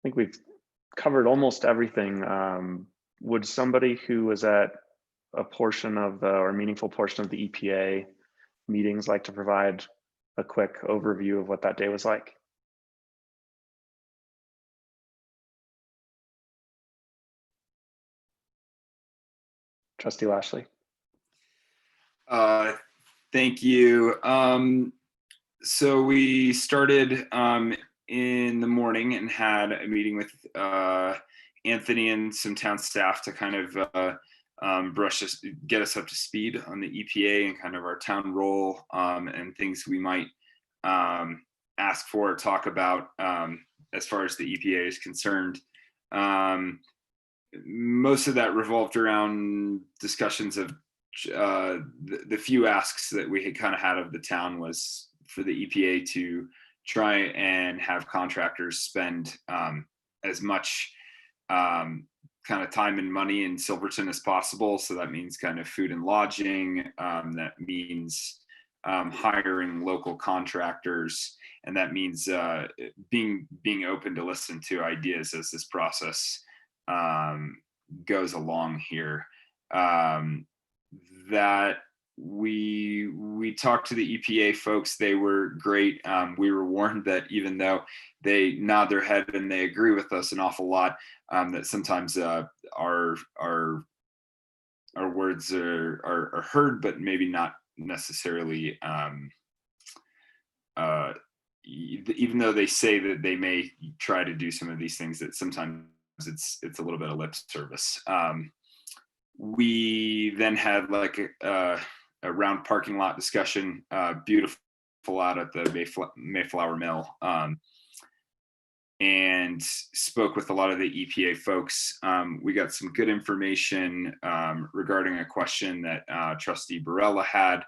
think we've covered almost everything. Would somebody who was at a portion of the, or meaningful portion of the EPA meetings like to provide a quick overview of what that day was like? Trustee Lashley. Thank you. So we started in the morning and had a meeting with Anthony and some town staff to kind of get us up to speed on the EPA and kind of our town role and things we might ask for or talk about as far as the EPA is concerned. Most of that revolved around discussions of the few asks that we had kind of had of the town was for the EPA to try and have contractors spend as much kind of time and money in Silverton as possible. So that means kind of food and lodging. That means hiring local contractors, and that means being open to listen to ideas as this process goes along here. That we talked to the EPA folks. They were great. We were warned that even though they nod their head and they agree with us an awful lot, that sometimes our words are heard, but maybe not necessarily. Even though they say that they may try to do some of these things, that sometimes it's a little bit of lip service. We then had like a round parking lot discussion, beautiful out at the Mayflower Mill, and spoke with a lot of the EPA folks. We got some good information regarding a question that Trustee Barella had.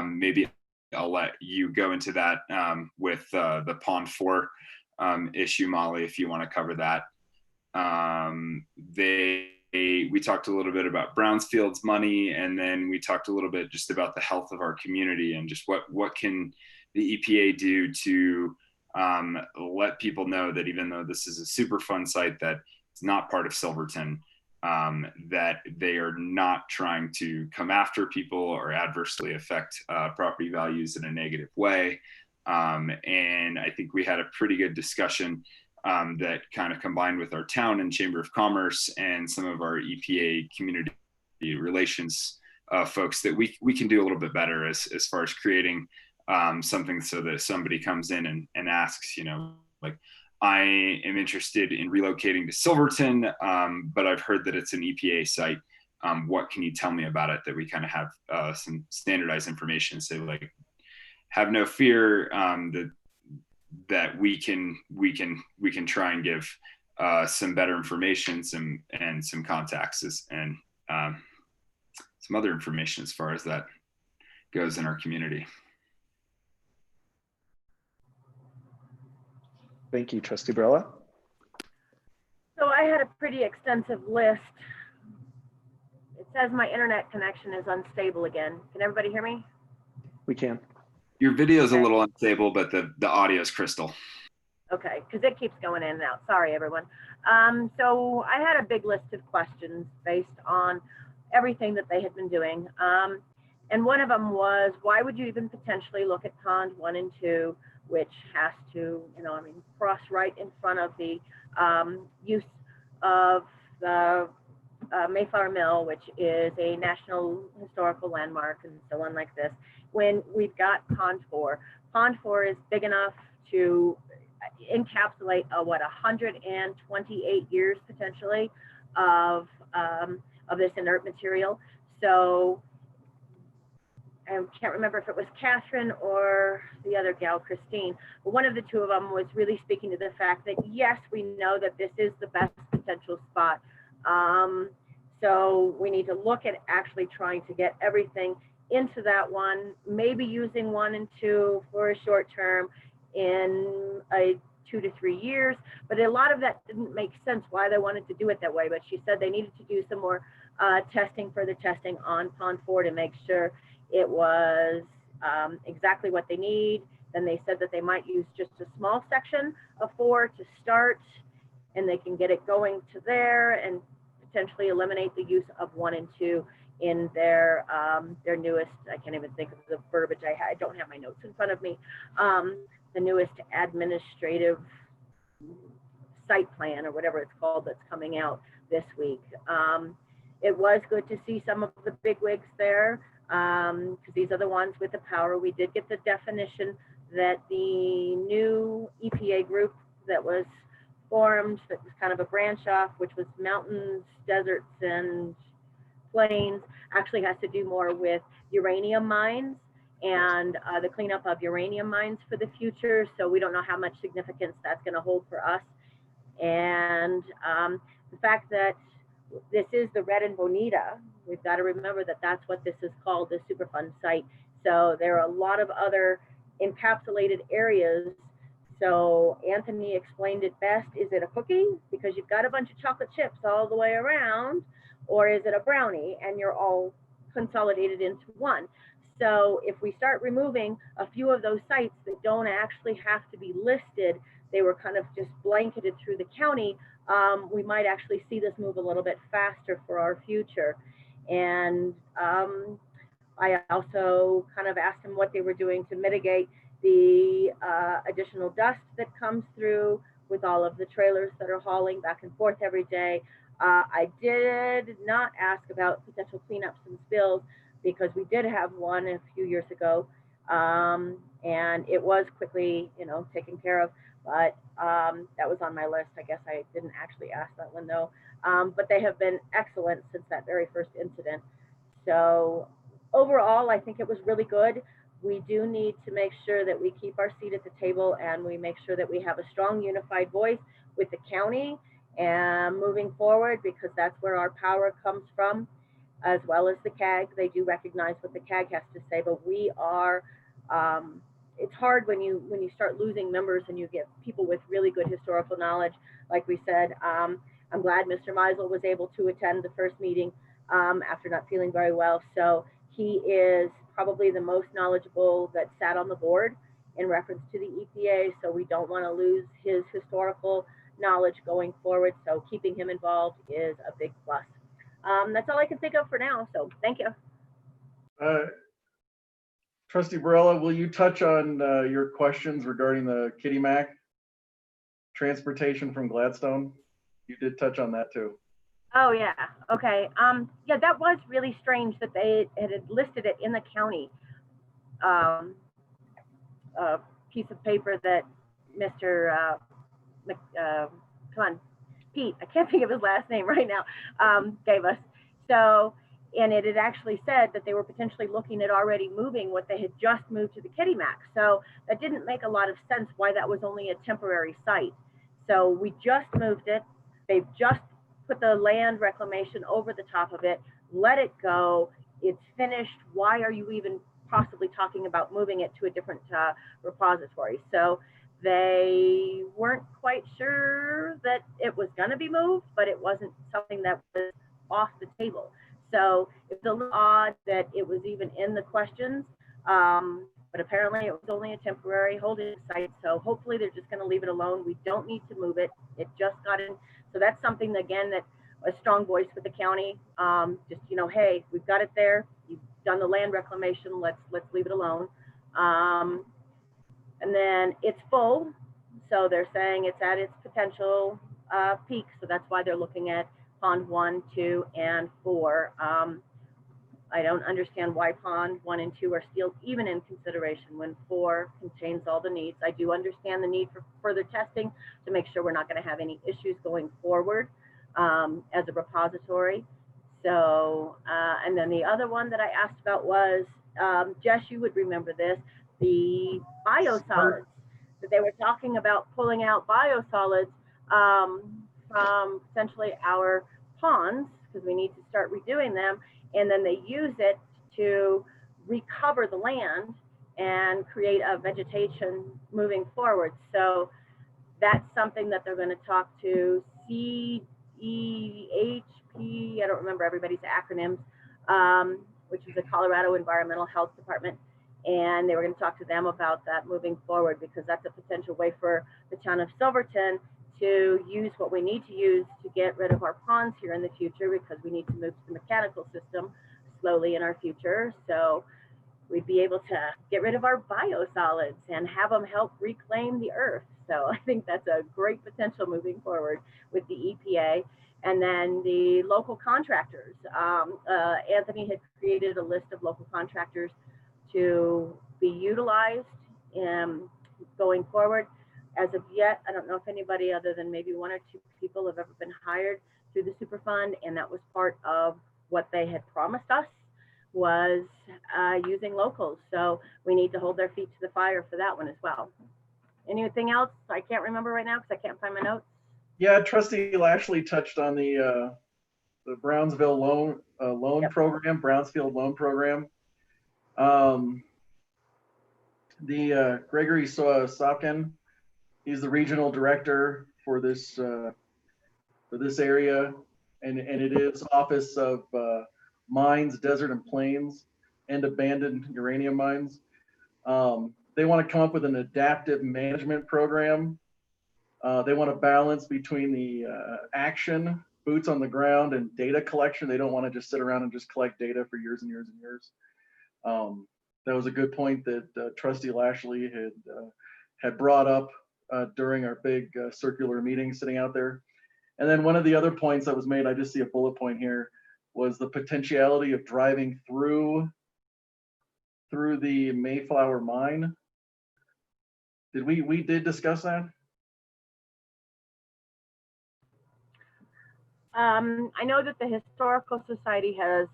Maybe I'll let you go into that with the Pond 4 issue, Molly, if you want to cover that. We talked a little bit about Brownsfield's money, and then we talked a little bit just about the health of our community and just what can the EPA do to let people know that even though this is a super fun site that is not part of Silverton, that they are not trying to come after people or adversely affect property values in a negative way. And I think we had a pretty good discussion that kind of combined with our town and Chamber of Commerce and some of our EPA community relations folks that we can do a little bit better as far as creating something so that somebody comes in and asks, like, I am interested in relocating to Silverton, but I've heard that it's an EPA site. What can you tell me about it? That we kind of have some standardized information, say like, have no fear, that we can try and give some better information, some contacts and some other information as far as that goes in our community. Thank you, Trustee Barella. So I had a pretty extensive list. It says my internet connection is unstable again. Can everybody hear me? We can. Your video is a little unstable, but the audio is crystal. Okay, because it keeps going in and out. Sorry, everyone. So I had a big list of questions based on everything that they had been doing. And one of them was, why would you even potentially look at Pond 1 and 2, which has to, cross right in front of the use of the Mayflower Mill, which is a National Historical Landmark and so on like this. when we've got Pond 4. Pond 4 is big enough to encapsulate 128 years potentially of this inert material. So I can't remember if it was Catherine or the other gal, Christine, but one of the two of them was really speaking to the fact that yes, we know that this is the best potential spot. So we need to look at actually trying to get everything into that one, maybe using 1 and 2 for a short term in 2 to 3 years. But a lot of that didn't make sense why they wanted to do it that way. But she said they needed to do some more further testing on Pond 4 to make sure it was exactly what they need. Then they said that they might use just a small section of 4 to start, and they can get it going to there and potentially eliminate the use of 1 and 2 in their newest, I can't even think of the verbiage I don't have my notes in front of me, the newest administrative site plan or whatever it's called that's coming out this week. It was good to see some of the bigwigs there, because these are the ones with the power. We did get the definition that the new EPA group that was formed, that was kind of a branch off, which was mountains, deserts, and plains, actually has to do more with uranium mines and the cleanup of uranium mines for the future. So we don't know how much significance that's going to hold for us. And the fact that this is the Red and Bonita, we've got to remember that that's what this is called, the Superfund site. So there are a lot of other encapsulated areas. So Anthony explained it best. Is it a cookie? Because you've got a bunch of chocolate chips all the way around, or is it a brownie and you're all consolidated into one? So if we start removing a few of those sites that don't actually have to be listed, they were kind of just blanketed through the county, we might actually see this move a little bit faster for our future. And I also kind of asked them what they were doing to mitigate the additional dust that comes through with all of the trailers that are hauling back and forth every day. I did not ask about potential cleanups and spills because we did have one a few years ago, and it was quickly, taken care of. But that was on my list. I guess I didn't actually ask that one though. But they have been excellent since that very first incident. So overall, I think it was really good. We do need to make sure that we keep our seat at the table and we make sure that we have a strong unified voice with the county and moving forward, because that's where our power comes from, as well as the CAG. They do recognize what the CAG has to say, but we are, it's hard when you start losing members and you get people with really good historical knowledge. Like we said, I'm glad Mr. Meisel was able to attend the first meeting after not feeling very well. So he is probably the most knowledgeable that sat on the board in reference to the EPA. So we don't want to lose his historical knowledge going forward. So keeping him involved is a big plus. That's all I can think of for now. So thank you. Trustee Barella, will you touch on your questions regarding the Kitty Mac transportation from Gladstone? You did touch on that too. Oh yeah, okay. Yeah, that was really strange that they had listed it in the county piece of paper that Mr. Pete, I can't think of his last name right now, gave us. So, and it had actually said that they were potentially looking at already moving what they had just moved to the Kitty Mac. So that didn't make a lot of sense why that was only a temporary site. So we just moved it. They've just put the land reclamation over the top of it, let it go. It's finished. Why are you even possibly talking about moving it to a different repository? So they weren't quite sure that it was going to be moved, but it wasn't something that was off the table. So it's a little odd that it was even in the questions, but apparently it was only a temporary holding site. So hopefully they're just going to leave it alone. We don't need to move it. It just got in. So that's something, again, that a strong voice with the county. Just, hey, we've got it there. You've done the land reclamation. Let's leave it alone. And then it's full. So they're saying it's at its potential peak. So that's why they're looking at Pond 1, 2, and 4. I don't understand why pond 1 and 2 are still even in consideration when 4 contains all the needs. I do understand the need for further testing to make sure we're not going to have any issues going forward as a repository. So, and then the other one that I asked about was, Jess, you would remember this, the biosolids, that they were talking about pulling out biosolids from essentially our ponds, because we need to start redoing them, and then they use it to recover the land and create a vegetation moving forward. So that's something that they're going to talk to CEHP, I don't remember everybody's acronyms, which is the Colorado Environmental Health Department. And they were going to talk to them about that moving forward, because that's a potential way for the town of Silverton to use what we need to use to get rid of our ponds here in the future, because we need to move to the mechanical system slowly in our future. So we'd be able to get rid of our biosolids and have them help reclaim the earth. So I think that's a great potential moving forward with the EPA. And then the local contractors. Anthony had created a list of local contractors to be utilized going forward. As of yet, I don't know if anybody other than maybe 1 or 2 people have ever been hired through the Superfund, and that was part of what they had promised us, was using locals. So we need to hold their feet to the fire for that one as well. Anything else? I can't remember right now because I can't find my notes. Yeah, Trustee Lashley touched on the Brownsville loan Yep. program, Brownsfield loan program. Gregory Sopkin, he's the regional director for this area, and it is Office of Mines, Desert and Plains, and Abandoned Uranium Mines. They want to come up with an adaptive management program. They want to balance between the action, boots on the ground, and data collection. They don't want to just sit around and just collect data for years and years and years. That was a good point that Trustee Lashley had brought up during our big circular meeting sitting out there. And then one of the other points that was made, I just see a bullet point here, was the potentiality of driving through the Mayflower mine. We did discuss that? I know that the Historical Society has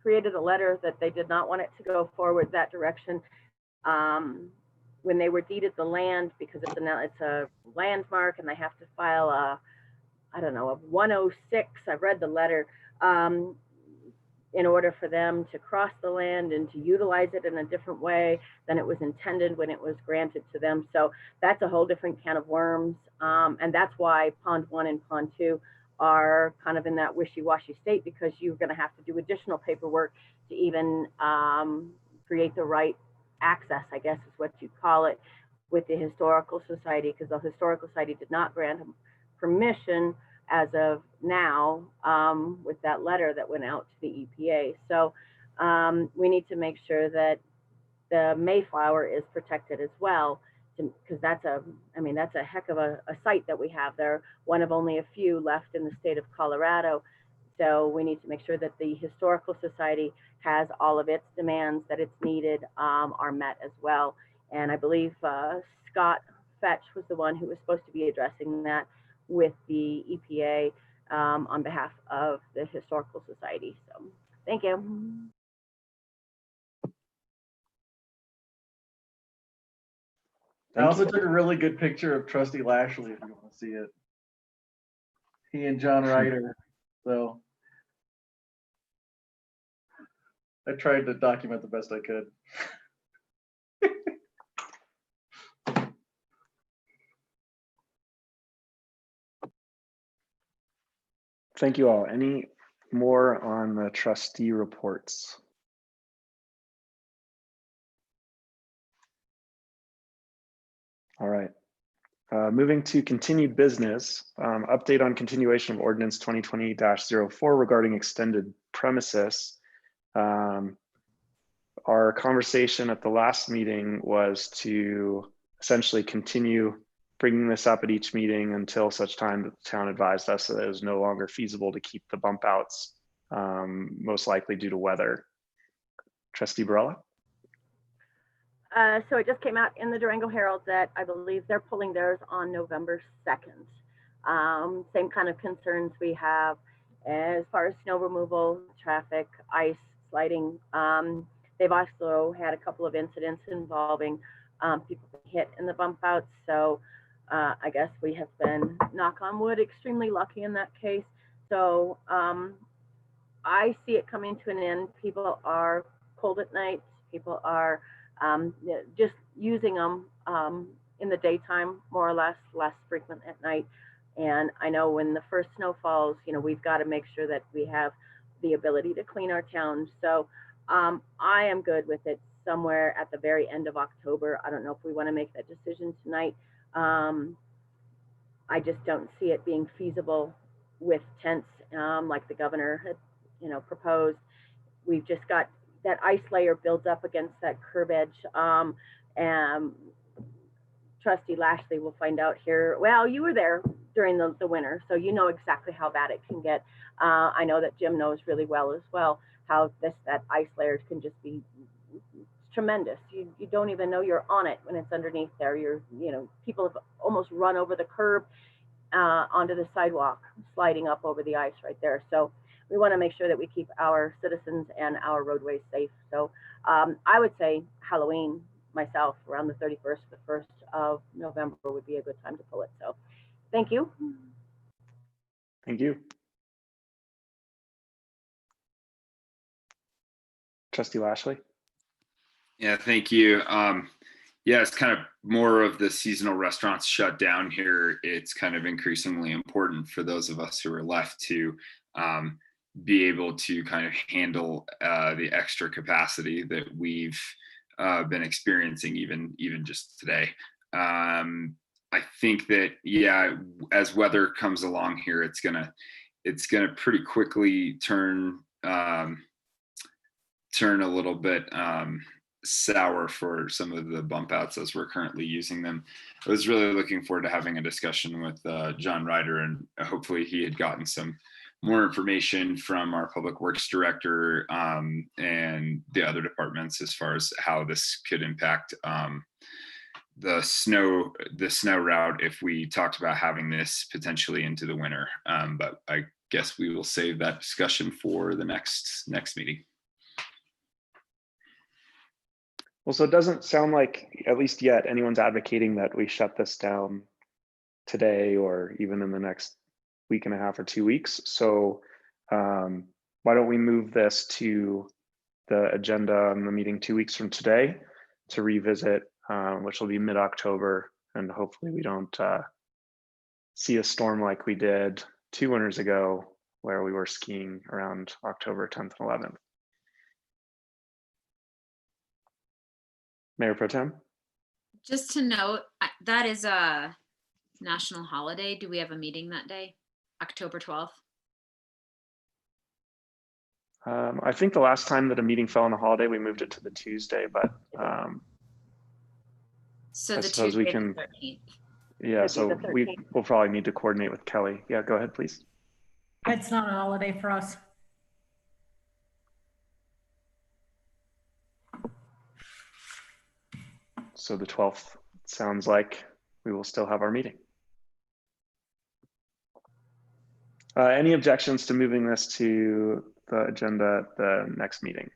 created a letter that they did not want it to go forward that direction when they were deeded the land, because it's a landmark and they have to file a 106. I've read the letter in order for them to cross the land and to utilize it in a different way than it was intended when it was granted to them. So that's a whole different can of worms. And that's why Pond 1 and Pond 2 are kind of in that wishy-washy state, because you're going to have to do additional paperwork to even create the right access, I guess is what you call it, with the Historical Society, because the Historical Society did not grant permission as of now with that letter that went out to the EPA. So we need to make sure that the Mayflower is protected as well, because that's a heck of a site that we have there, one of only a few left in the state of Colorado. So we need to make sure that the Historical Society has all of its demands that it's needed are met as well. And I believe Scott Fetch was the one who was supposed to be addressing that with the EPA on behalf of the Historical Society. So thank you. I also took a really good picture of Trustee Lashley, if you want to see it. He and John Ryder. So I tried to document the best I could. Thank you all. Any more on the trustee reports? All right. Moving to continued business, update on continuation of ordinance 2020-04 regarding extended premises. Our conversation at the last meeting was to essentially continue bringing this up at each meeting until such time that the town advised us that it was no longer feasible to keep the bump outs most likely due to weather. Trustee Barella? So it just came out in the Durango Herald that I believe they're pulling theirs on November 2nd. Same kind of concerns we have as far as snow removal, traffic, ice, sliding. They've also had a couple of incidents involving people hit in the bump outs. So I guess we have been, knock on wood, extremely lucky in that case. So I see it coming to an end. People are cold at night. People are just using them in the daytime, more or less frequent at night. And I know when the first snow falls, you know, we've got to make sure that we have the ability to clean our town. So I am good with it somewhere at the very end of October. I don't know if we want to make that decision tonight. I just don't see it being feasible with tents like the governor had, you know, proposed. We've just got that ice layer built up against that curb edge. And Trustee Lashley will find out here. Well, you were there during the winter, so you know exactly how bad it can get. I know that Jim knows really well as well how that ice layer can just be tremendous. You don't even know you're on it when it's underneath there. You know, people have almost run over the curb onto the sidewalk, sliding up over the ice right there. So we want to make sure that we keep our citizens and our roadways safe. So I would say Halloween myself, around the 31st, the 1st of November would be a good time to pull it. So thank you. Thank you. Trustee Lashley? Yeah, thank you. Yeah, it's kind of more of the seasonal restaurants shut down here. It's kind of increasingly important for those of us who are left to be able to kind of handle the extra capacity that we've been experiencing even just today. I think that, yeah, as weather comes along here, it's gonna pretty quickly turn a little bit sour for some of the bump outs as we're currently using them. I was really looking forward to having a discussion with John Ryder, and hopefully he had gotten some more information from our public works director and the other departments as far as how this could impact the snow route if we talked about having this potentially into the winter. But I guess we will save that discussion for the next meeting. Well, so it doesn't sound like, at least yet, anyone's advocating that we shut this down today or even in the next week and a half or 2 weeks. So why don't we move this to the agenda on the meeting 2 weeks from today to revisit, which will be mid-October, and hopefully we don't see a storm like we did 2 winters ago where we were skiing around October 10th and 11th. Mayor Pro Tem? Just to note, that is a national holiday. Do we have a meeting that day? October 12th? I think the last time that a meeting fell on a holiday, we moved it to the Tuesday, but So I the suppose we Tuesday can, the 13th. yeah, so we'll probably need to coordinate with Kelly. Yeah, go ahead, please. It's not a holiday for us. So the 12th sounds like we will still have our meeting. Any objections to moving this to the agenda at the next meeting?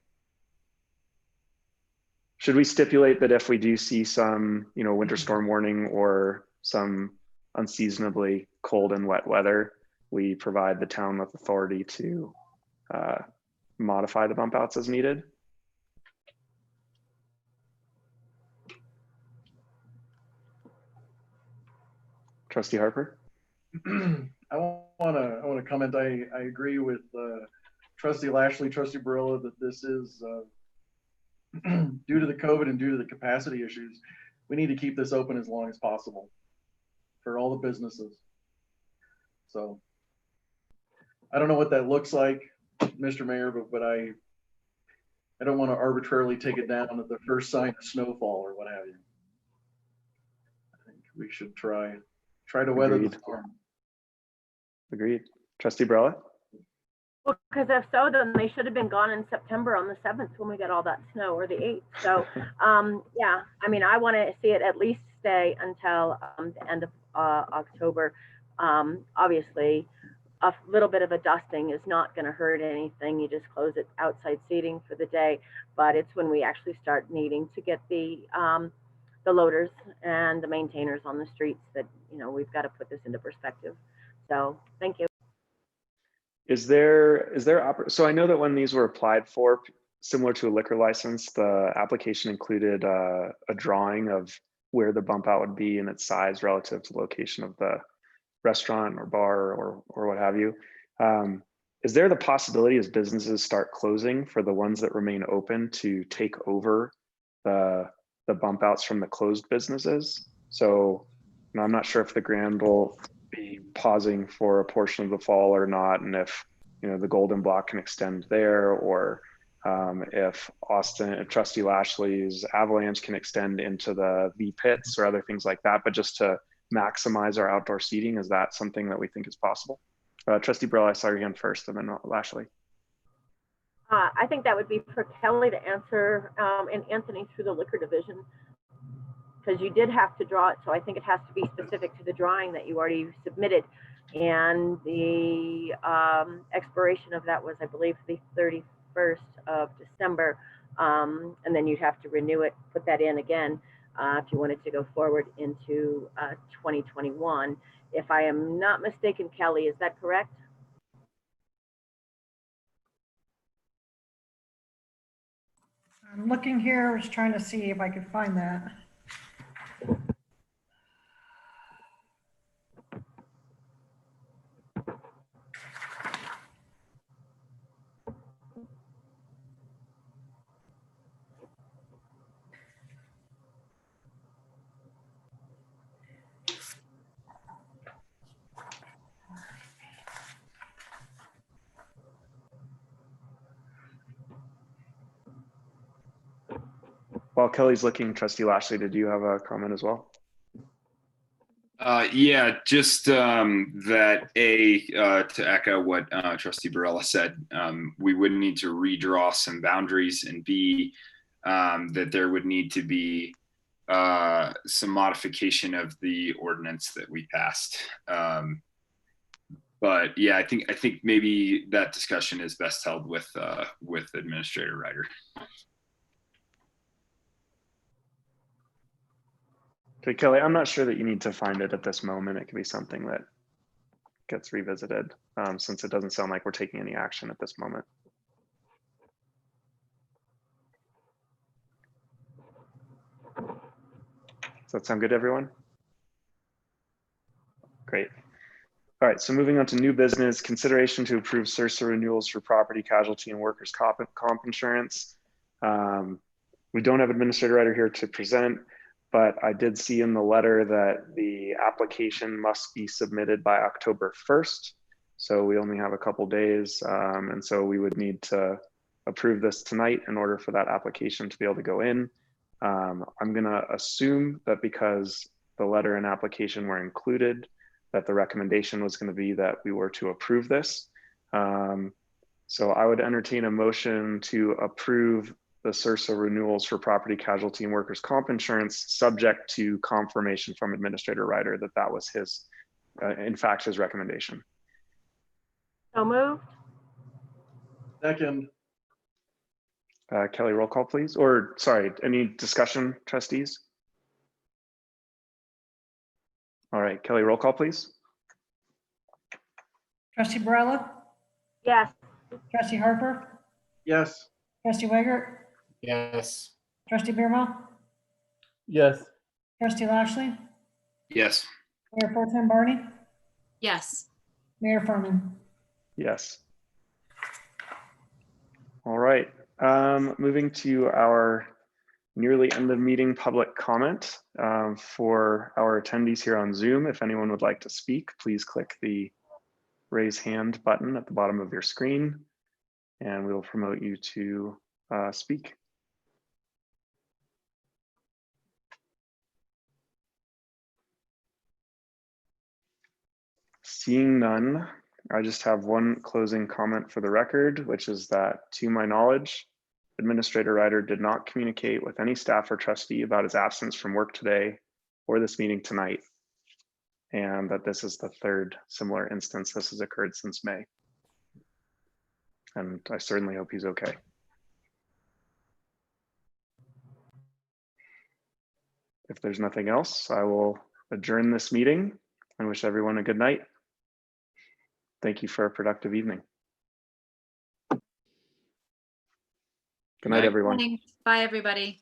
Should we stipulate that if we do see some, you know, winter storm warning or some unseasonably cold and wet weather, we provide the town with authority to modify the bump outs as needed? Trustee Harper? I want to comment. I agree with Trustee Lashley, Trustee Barilla, that this is due to the COVID and due to the capacity issues. We need to keep this open as long as possible for all the businesses. So I don't know what that looks like, Mr. Mayor, but I don't want to arbitrarily take it down at the first sign of snowfall or what have you. I think we should try to weather the storm. Agreed. Trustee Barilla? Well, because if so, then they should have been gone in September on the 7th when we got all that snow, or the 8th. So, yeah, I mean, I want to see it at least stay until the end of October. Obviously, a little bit of a dusting is not going to hurt anything. You just close it outside seating for the day, but it's when we actually start needing to get the loaders and the maintainers on the streets that, you know, we've got to put this into perspective. So, thank you. Is there, so I know that when these were applied for, similar to a liquor license, the application included a drawing of where the bump out would be and its size relative to the location of the restaurant or bar or what have you. Is there the possibility as businesses start closing for the ones that remain open to take over the bump outs from the closed businesses? So, you know, I'm not sure if the Grand will be pausing for a portion of the fall or not, and if, you know, the Golden Block can extend there, or if Trustee Lashley's Avalanche can extend into the V pits or other things like that, but just to maximize our outdoor seating. Is that something that we think is possible? Trustee Burrell, I saw your hand first, and then Lashley. I think that would be for Kelly to answer, and Anthony through the liquor division, because you did have to draw it. So I think it has to be specific to the drawing that you already submitted. And the expiration of that was, I believe, the 31st of December. And then you'd have to renew it, put that in again if you wanted to go forward into 2021. If I am not mistaken, Kelly, is that correct? I'm looking here, I was trying to see if I could find that. While Kelly's looking, Trustee Lashley, did you have a comment as well? Yeah, just that to echo what Trustee Barella said, we would need to redraw some boundaries, and B, that there would need to be some modification of the ordinance that we passed. But yeah, I think maybe that discussion is best held with Administrator Ryder. Okay, Kelly, I'm not sure that you need to find it at this moment. It could be something that gets revisited, since it doesn't sound like we're taking any action at this moment. Does that sound good to everyone? Great. All right, so moving on to new business, consideration to approve CIRSA renewals for property casualty and workers' comp insurance. We don't have Administrator Ryder here to present, but I did see in the letter that the application must be submitted by October 1st. So we only have a couple days. And so we would need to approve this tonight in order for that application to be able to go in. I'm gonna assume that because the letter and application were included, that the recommendation was gonna be that we were to approve this. So I would entertain a motion to approve the CIRSA renewals for property casualty and workers' comp insurance, subject to confirmation from Administrator Ryder that that was his, in fact, his recommendation. So moved. Second. Kelly, roll call, please. Or sorry, any discussion, trustees? All right, Kelly, roll call, please. Trustee Barella, Yes. Trustee Harper, Yes. Trustee Weigert, Yes. Trustee Bierma, Yes. Trustee Lashley, Yes. Mayor Pro Tem Barney, Yes. Mayor Furman. Yes. All right, moving to our nearly end of meeting public comment. For our attendees here on Zoom, if anyone would like to speak, please click the raise hand button at the bottom of your screen, and we will promote you to speak. Seeing none, I just have one closing comment for the record, which is that to my knowledge, Administrator Ryder did not communicate with any staff or trustee about his absence from work today or this meeting tonight. And that this is the third similar instance this has occurred since May. And I certainly hope he's okay. If there's nothing else, I will adjourn this meeting and wish everyone a good night. Thank you for a productive evening. Good night, everyone. Bye, everybody.